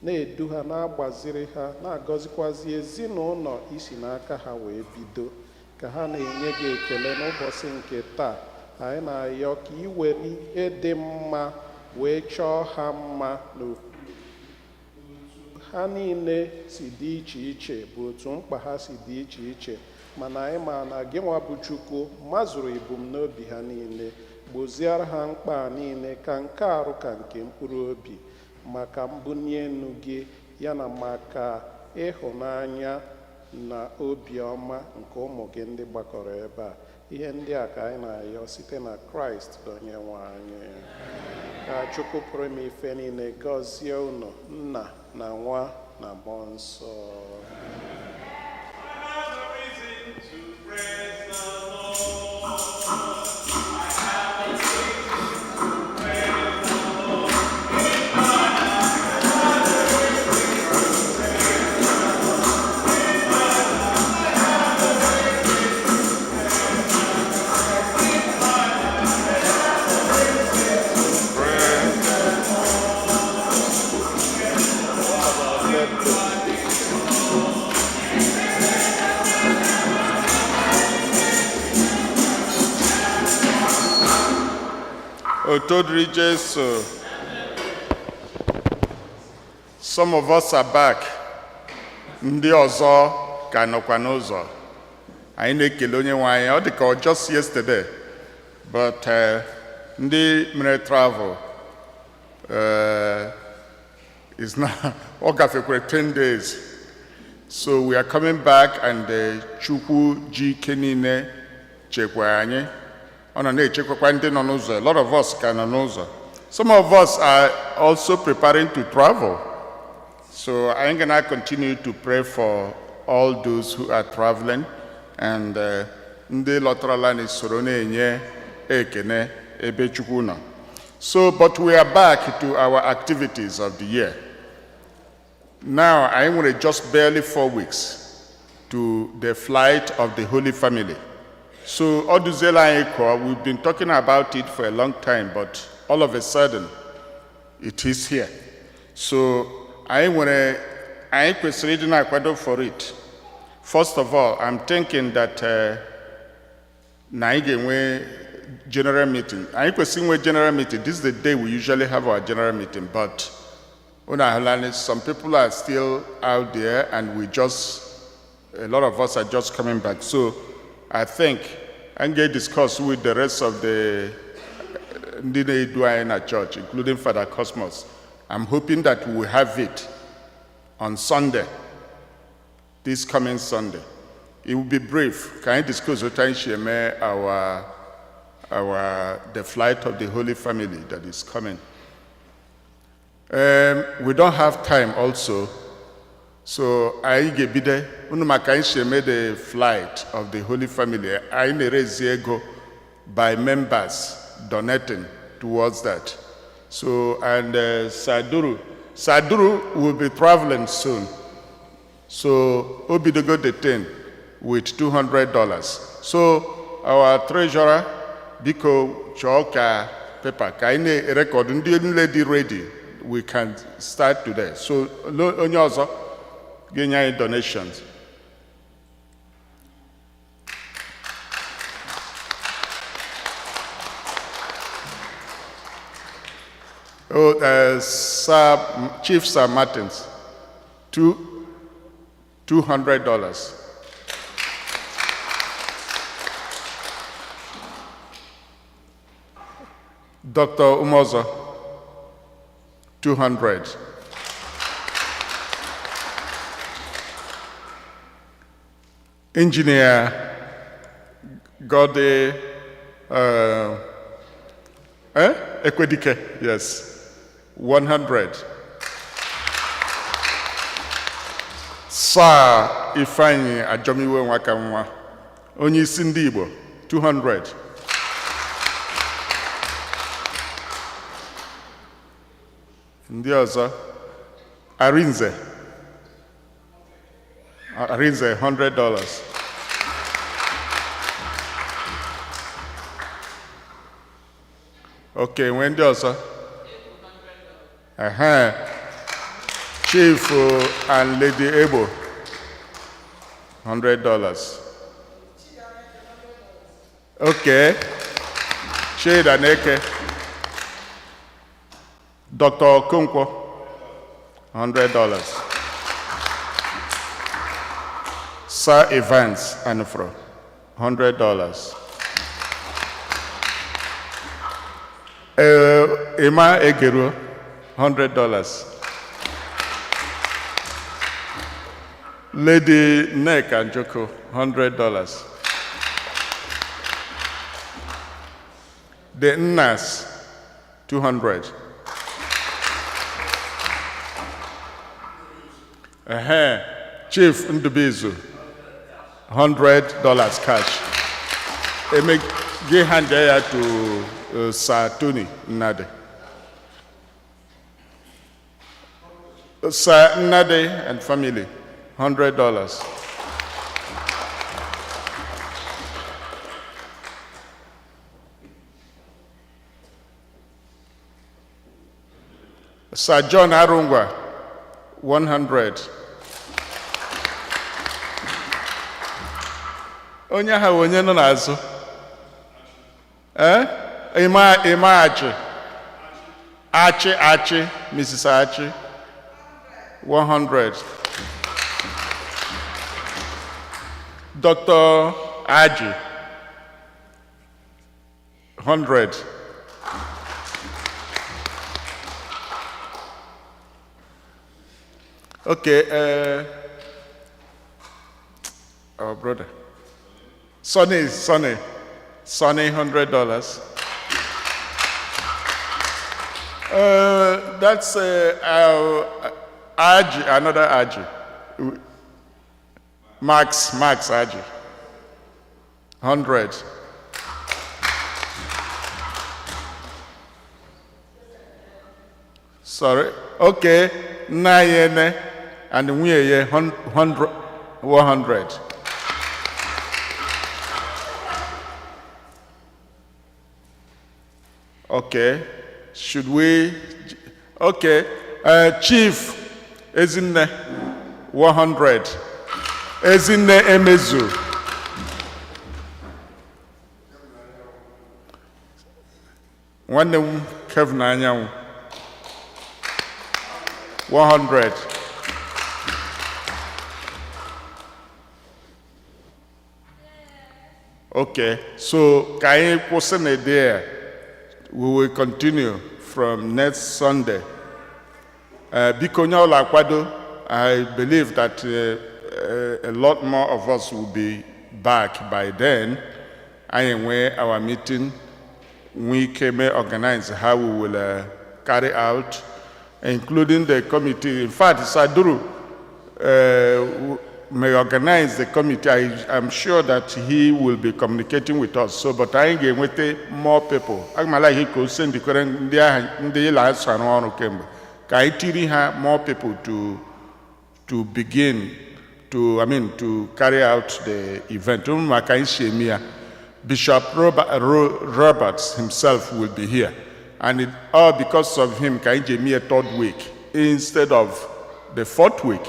Speaker 1: na-edu ha, na-agbaziri ha, na-agọzikwazi ezinụlọ isi n'aka ha wee bido, ka ha na-enye gị ekele n'ụbọchị nke taa. Anyị na-ayọ ka ị were ihe dị mma wee chọọ ha mma ha niile si dị iche iche bụ otu mkpa ha si dị iche iche, mana anyị ma na gị nwa bụ Chukwu mazụrụ ebumnobi ha niile, gboziara ha mkpa niile, ka nke arụ ka nke mkpụrụ obi, maka mbunye enu gị ya na maka ịhụnanya na obiọma nke ụmụ gị ndị gbakọrọ ebe a. Ihe ndị a ka anyị na-ayọ site na Kraịst Onyenwe anyị. Ka Chukwu pụrụ ime ife niile gọzie unu, Nna na Nwa na Mmụọ Nsọ.
Speaker 3: Otodri Jesu. Some of us are back. Ndị ọzọ ka nọkwa n'ụzọ. Anyị na-ekele Onyenwe anyị. Ọ dị ka just yesterday, but ndị mere travel is now ọ gafekwara 10 days. So we are coming back, and Chukwu ji ike niile chekwara anyị. A lot of us can n'ụzọ. Some of us are also preparing to travel. So I'm going to continue to pray for all those who are traveling, and ndị lọtarala n'isoro na-enye ekene ebe Chukwu nọ. So, but we are back to our activities of the year. Now, I'm going to just barely 4 weeks to the flight of the Holy Family. So, Oduzela Eko, we've been talking about it for a long time, but all of a sudden, it is here. So, I question Ecuador for it. First of all, I'm thinking that Naige general meeting. I question general meeting. This is the day we usually have our general meeting, but some people are still out there, and a lot of us are just coming back. So, I think I'm going to discuss with the rest of the Ndine Duayana Church, including Father Cosmos. I'm hoping that we will have it on Sunday, this coming Sunday. It will be brief. Can I discuss the flight of the Holy Family that is coming? We don't have time also. So I give the the flight of the Holy Family. I ego by members donating towards that. So, and Saduru will be traveling soon. So Obidogo the 10 with $200. So our treasurer, Biko Choka Pepper, Kaine record lady ready. We can start today. So onyozo Genya donations. Chief Sir Martins, $200. Dr. Umozo, 200. Engineer Gode Ekwedike, yes, 100. Sir Ifeanyi Ajomiwe Nwakanwa, onye isi ndị Igbo, 200. Ndị ọzọ, Arinze, $100. Okay, when ndị ọzọ? Chief and Lady Ebo, $100. Okay. Shade and Eke. Dr. Okonkwo, $100. Sir Evans Anufro, $100. Emma Egeru, $100. Lady Nek Anjoko, $100. The Nnas, 200. Chief Ndubizu, $100 cash. Give hand there to Sir Tony Nade. Sir Nade and family, $100. Sir John Arungwa, $100. Onye ha onye nọ n'azụ? Ima Achi, Mrs. Achi, $100. Dr. Aji, $100. Okay, our brother. Sonny, $100. That's Aji, another Aji. Max Aji, $100. Sorry. Okay, Nayene and Nweye, 100. Okay, should we? Okay, Chief Ezinne, 100. Ezinne Emezu. One Kevin Anyanwu, 100. Okay, so can you question it there? We will continue from next Sunday. Bikonya Olakwado, I believe that a lot more of us will be back by then. Anyway, our meeting, we can organize how we will carry out, including the committee. In fact, Saduru may organize the committee. I'm sure that he will be communicating with us. So, but I ain't getting with more people. I'm like he could send the current the last one. Can more people to begin to carry out the event. Bishop Roberts himself will be here, and it all because of him. Can a third week instead of the fourth week.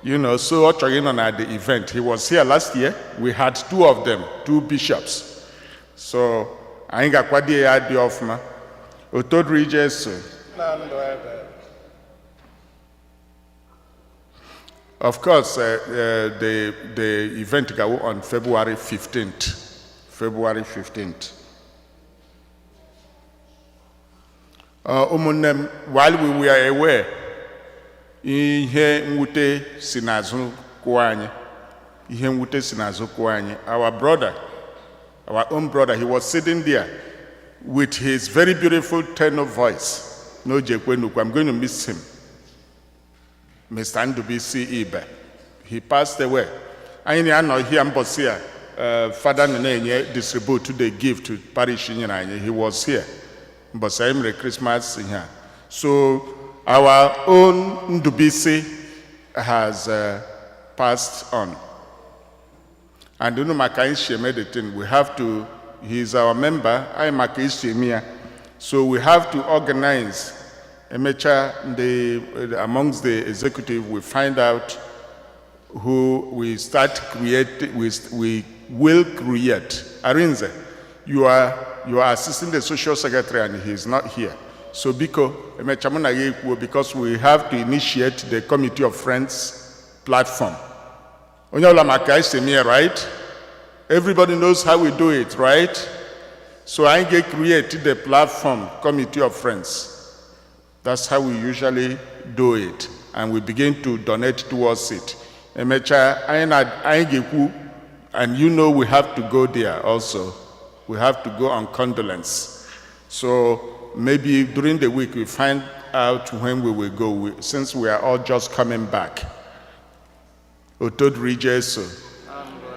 Speaker 3: You know, so on at the event. He was here last year. We had two of them, two bishops. So I ain't got quite the idea of ma. Of course, the event go on February 15th. February 15th. While we were aware, our brother, our own brother, he was sitting there with his very beautiful tenor voice. No, I'm going to miss him. Mr. Ndubisi Ibe. he passed away. I know here Mbosia, Father Nene distribute the gift to parish in he was here. Mbosia Christmas in here. So our own Ndubisi has passed on. And you know, Makaishe made the thing. We have to, he's our member, I Makaishe Mia. So we have to organize amongst the executive, we find out who we start creating, we will create. Arinze, you are assisting the social secretary and he's not here. So because we have to initiate the Committee of Friends platform. Right? Everybody knows how we do it, right? So I get created the platform, Committee of Friends. That's how we usually do it. And we begin to donate towards it. And you know we have to go there also. We have to go on condolence. So maybe during the week we find out when we will go, since we are all just coming back.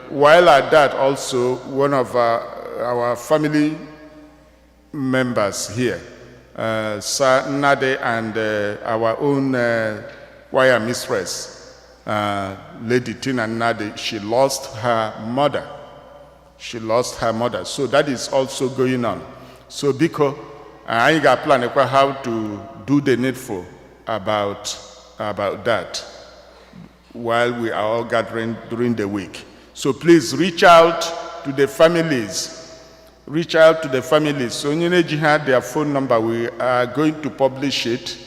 Speaker 3: While at that also, one of our family members here, Sir Nade and our own choir mistress, Lady Tina Nade, she lost her mother. So that is also going on. So because I got a plan how to do the needful about that while we are all gathering during the week. So please reach out to the families. Reach out to the families. So Nyeneji had their phone number. We are going to publish it.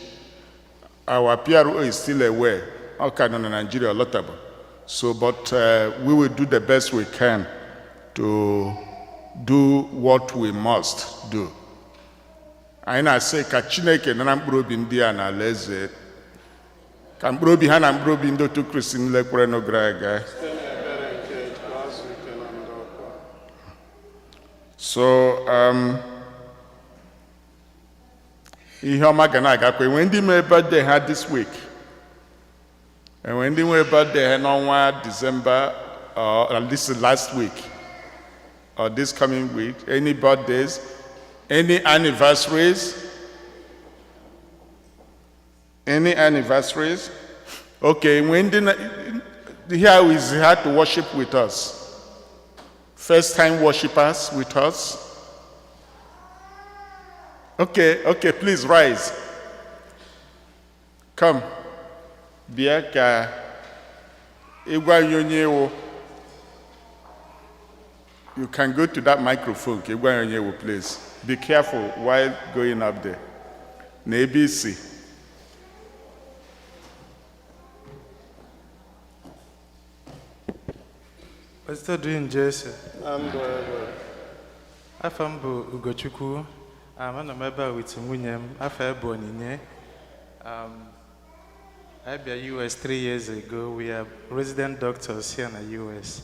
Speaker 3: Our PRO is still aware. Okay, no, Nigeria, a lot of. So, but we will do the best we can to do what we must do. I say, Kachineke nanambrobi ndia na leze. Kambrobi hanambrobi ndo tu Christine lekure no graga. So, when did my birthday had this week? And when did my birthday had on December, or this is last week, or this coming week? Any birthdays? Any anniversaries? Any anniversaries? Okay, when did here is here to worship with us? First time worshipers with us? Okay, please rise. Come. Biaka. Igwa yonyewo. You can go to that microphone, Igwa yonyewo, please. Be careful while going up there. Nebisi.
Speaker 5: What's that doing, Jesse? Afam bu Ugochukwu. I'm a member with Munyem. Afam Boninye. I be a US 3 years ago. We are resident doctors here in the US.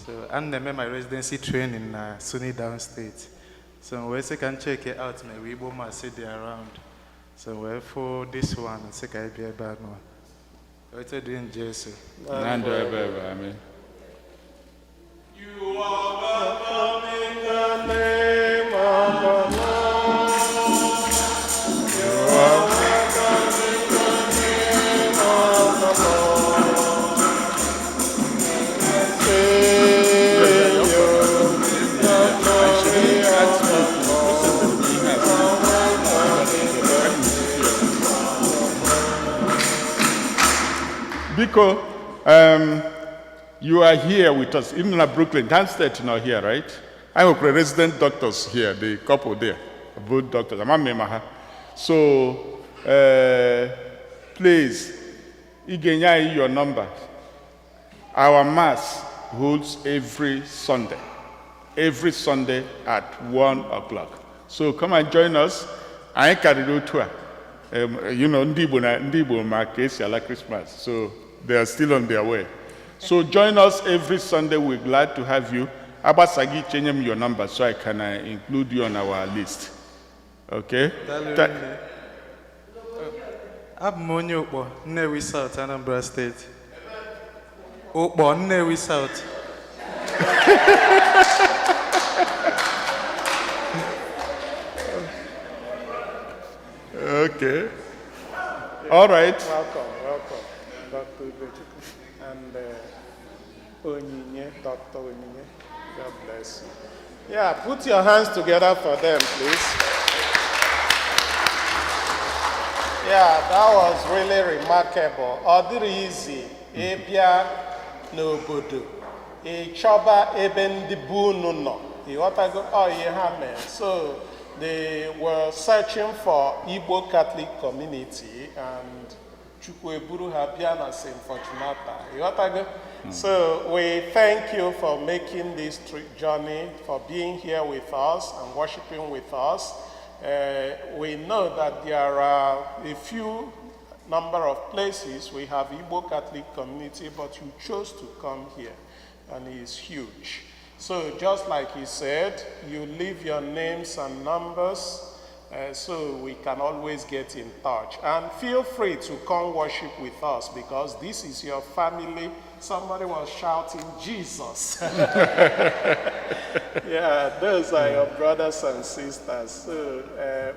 Speaker 5: So I'm my residency training in SUNY downstate. So we can check it out. My Igbo Mass around. So we're for this one. I think I be a bad one. What's that doing, Jesse?
Speaker 3: Amen.
Speaker 1: You are welcome in the name of the Lord. You are welcome in the name of the Lord. Savior, the glorious
Speaker 3: Biko, you are here with us, even in Brooklyn. Downstairs, not here, right? I'm a resident doctors here, the couple there, both doctors. I'm a member. So, please, Igenya your number. Our mass holds every Sunday at 1 o'clock. So come and join us. I carry the tour. You know, Ndibo Marquez Christmas. So they are still on their way. So join us every Sunday. We're glad to have you. Abasagi, change your number so I can include you on our list. Okay?
Speaker 5: I'm Monyopo, Newi South, Anambra State. Ukpo Nnewi South.
Speaker 3: Okay. All right.
Speaker 1: Welcome, Dr. Ubechukwu. And Onyinye, Dr. Onyinye. God bless you. Yeah, put your hands together for them, please. Yeah, that was really remarkable. Ọdịrị easy. Ịbịa n'obodo. Ịchọba ebe ndị bụ unu nọ. Ịghọtago ihe ha mere. So they were searching for Igbo Catholic community and Chukwueburu Habiana St. Fortunata. Ịghọtago? So we thank you for making this journey, for being here with us and worshiping with us. We know that there are a few number of places we have Igbo Catholic community, but you chose to come here, and it's huge. So just like he said, you leave your names and numbers so we can always get in touch. And feel free to come worship with us because this is your family. Somebody was shouting, Jesus. Yeah, those are your brothers and sisters. So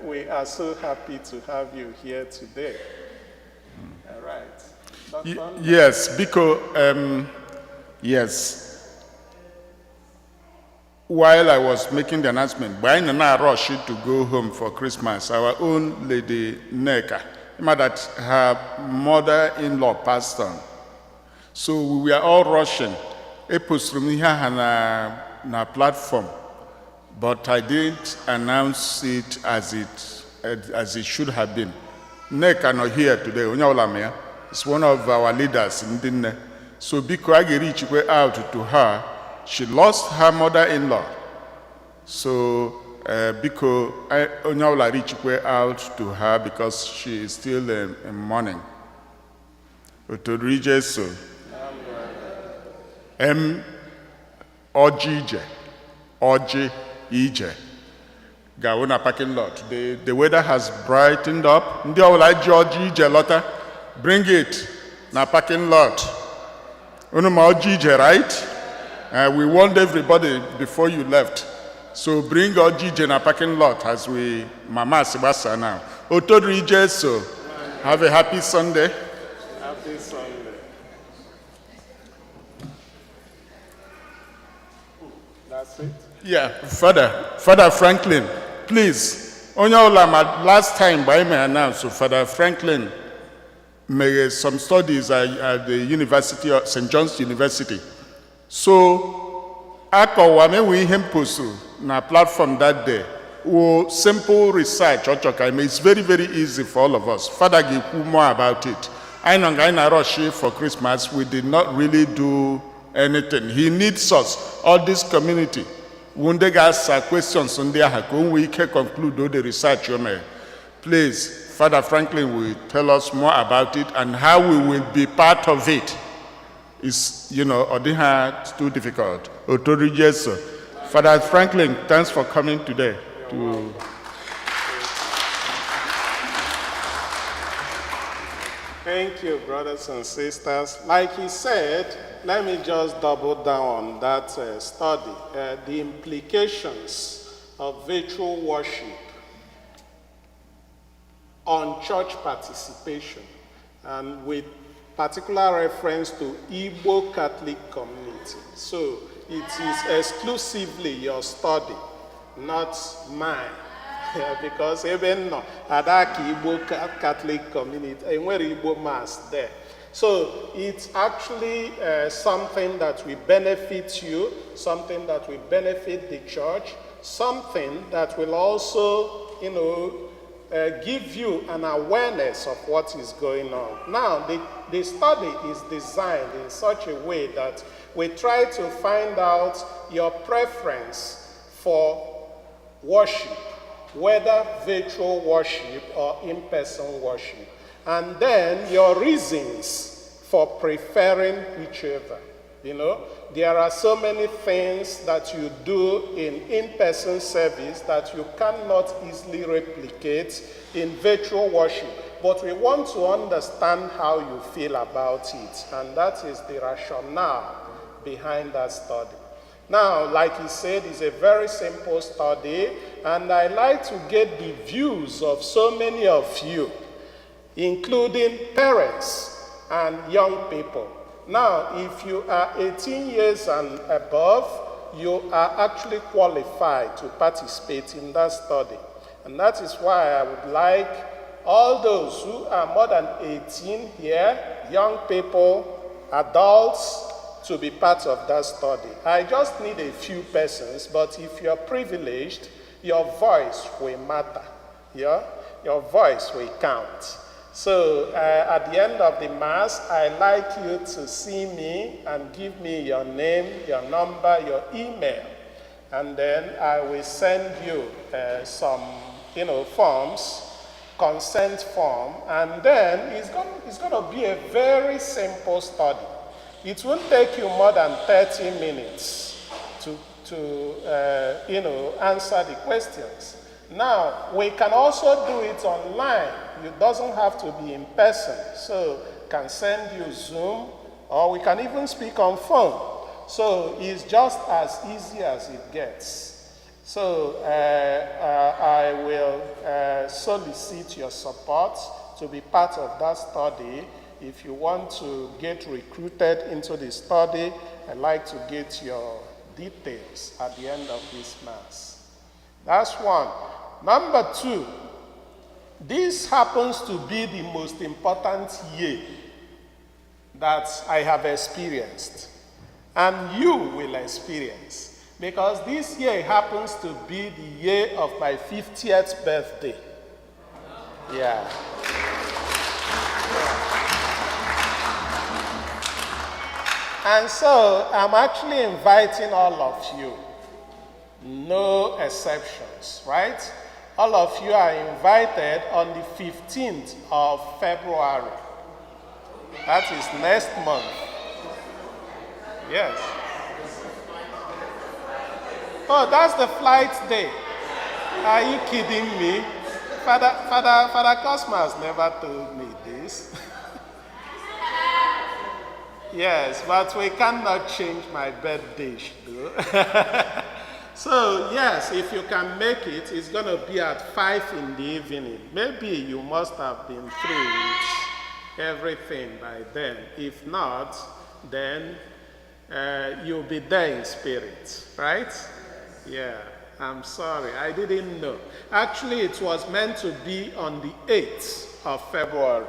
Speaker 1: we are so happy to have you here today. All right.
Speaker 3: Yes, because, yes. While I was making the announcement, by now rush to go home for Christmas, our own lady Neka, that her mother-in-law passed on. So we were all rushing. It was from here na platform, but I didn't announce it as it should have been. Neka not here today. It's one of our leaders in Dinne. So because I reach out to her, she lost her mother-in-law. So because I only reach out to her because she is still in mourning. To reach so. Ojije, Gawona parking lot. The weather has brightened up. Ndi awula Ojije lota. Bring it na parking lot. Unuma Ojije, right? We warned everybody before you left. So bring Ojije na parking lot as we Mama Sibasa now. Otodri so. Have a happy Sunday.
Speaker 1: Happy Sunday. That's it?
Speaker 3: Yeah, Father Franklin, please. Onyaolama, last time by me announced, so Father Franklin made some studies at the University of St. John's University. So, when we him na platform that day, simple research, it's very, very easy for all of us. Father give more about it. I know rush for Christmas, we did not really do anything. He needs us, all this community. When they ask questions on there, we can conclude all the research. Please, Father Franklin will tell us more about it and how we will be part of it. It's, it's too difficult. Father Franklin, thanks for coming today.
Speaker 1: Thank you, brothers and sisters. Like he said, let me just double down on that study. The implications of virtual worship on church participation, and with particular reference to Igbo Catholic community. So it is exclusively your study, not mine. Because even no, Adaki Igbo Catholic community, and where Igbo Mass there. So it's actually something that will benefit you, something that will benefit the church, something that will also, give you an awareness of what is going on. Now, the study is designed in such a way that we try to find out your preference for worship, whether virtual worship or in-person worship, and then your reasons for preferring whichever. There are so many things that you do in-person service that you cannot easily replicate in virtual worship.
Speaker 4: but we want to understand how you feel about it, and that is the rationale behind that study. Now, like he said, it's a very simple study, and I like to get the views of so many of you, including parents and young people. Now, if you are 18 years and above, you are actually qualified to participate in that study. And that is why I would like all those who are more than 18 here, young people, adults, to be part of that study. I just need a few persons, but if you're privileged, your voice will matter. Yeah? Your voice will count. So at the end of the Mass, I'd like you to see me and give me your name, your number, your email. And then I will send you some forms, consent form, and then it's going to be a very simple study. It won't take you more than 30 minutes to answer the questions. Now, we can also do it online. It doesn't have to be in person. So, can send you Zoom, or we can even speak on phone. So, it's just as easy as it gets. So, I will solicit your support to be part of that study. If you want to get recruited into the study, I'd like to get your details at the end of this Mass. That's one. Number two, this happens to be the most important year that I have experienced, and you will experience, because this year happens to be the year of my 50th birthday. Yeah. And so I'm actually inviting all of you, no exceptions, right? All of you are invited on the 15th of February. That is next month. Yes. Oh, that's the flight day. Are you kidding me? Father Cosmas never told me this. Yes, but we cannot change my birthday, though. So, yes, if you can make it, it's going to be at 5 in the evening. Maybe you must have been through with everything by then. If not, then you'll be there in spirit, right? Yeah, I'm sorry, I didn't know. Actually, it was meant to be on the 8th of February.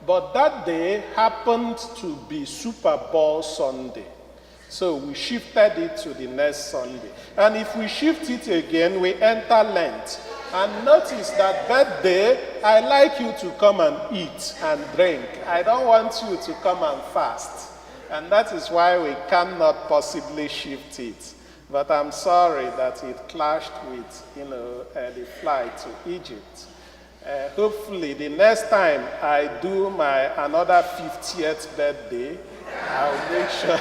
Speaker 4: But that day happened to be Super Bowl Sunday. So we shifted it to the next Sunday. And if we shift it again, we enter Lent. And notice that day, I like you to come and eat and drink. I don't want you to come and fast. And that is why we cannot possibly shift it. But I'm sorry that it clashed with, the flight to Egypt. Hopefully, the next time I do my another 50th birthday, I'll make sure.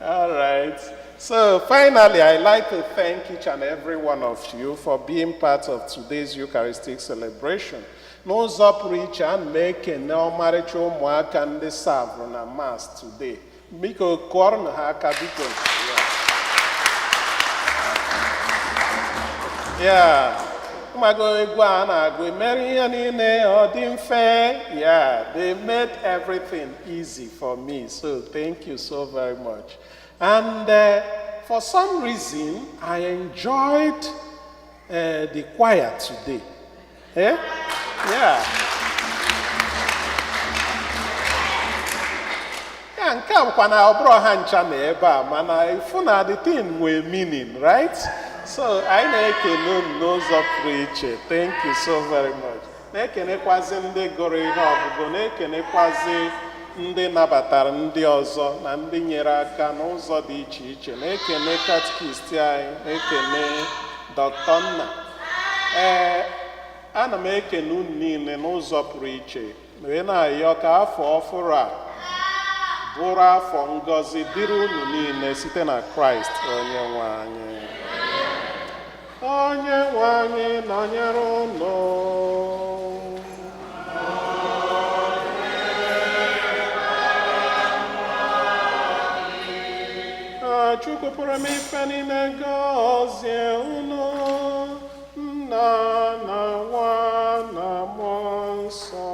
Speaker 4: All right. So finally, I'd like to thank each and every one of you for being part of today's Eucharistic celebration. N'ụzọ pụrụ iche a na-ekene ọmarịcha ụmụaka ndị savụ na Mass today. Biko kụọrọ ha aka biko. Yeah. Yeah, they made everything easy for me, so thank you so very much. And for some reason, I enjoyed the choir today. Eh? Yeah. Nke a bụkwa na ọ bụrụ ha ncha na ebe a, mana ifu na the thing nwere meaning, right? So I na-ekele unu n'ụzọ pụrụ iche. Thank you so very much. Na-ekenekwazi ndị gụrụ ihe ọgụgụ, na-ekenekwazi ndị nabatara ndị ọzọ na ndị nyere aka n'ụzọ dị iche iche. Na-ekene katikist anyị, na-ekene Dr. Nna. Ana m ekene unu niile n'ụzọ pụrụ iche. Wee na-ayọ ka afọ ọfụrụ a bụrụ afọ ngọzi dịrị unu niile site na Kraịst onye nwe anyị.
Speaker 1: onye nwe anyị nọnyere unu. Chukwu pụrụ ime ife niile gọzie unu, Nna na Nwa na Mmụọ Nsọ.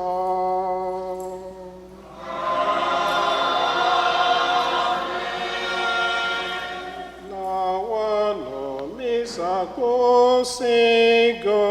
Speaker 1: Nawanụ misa kwụsịgo.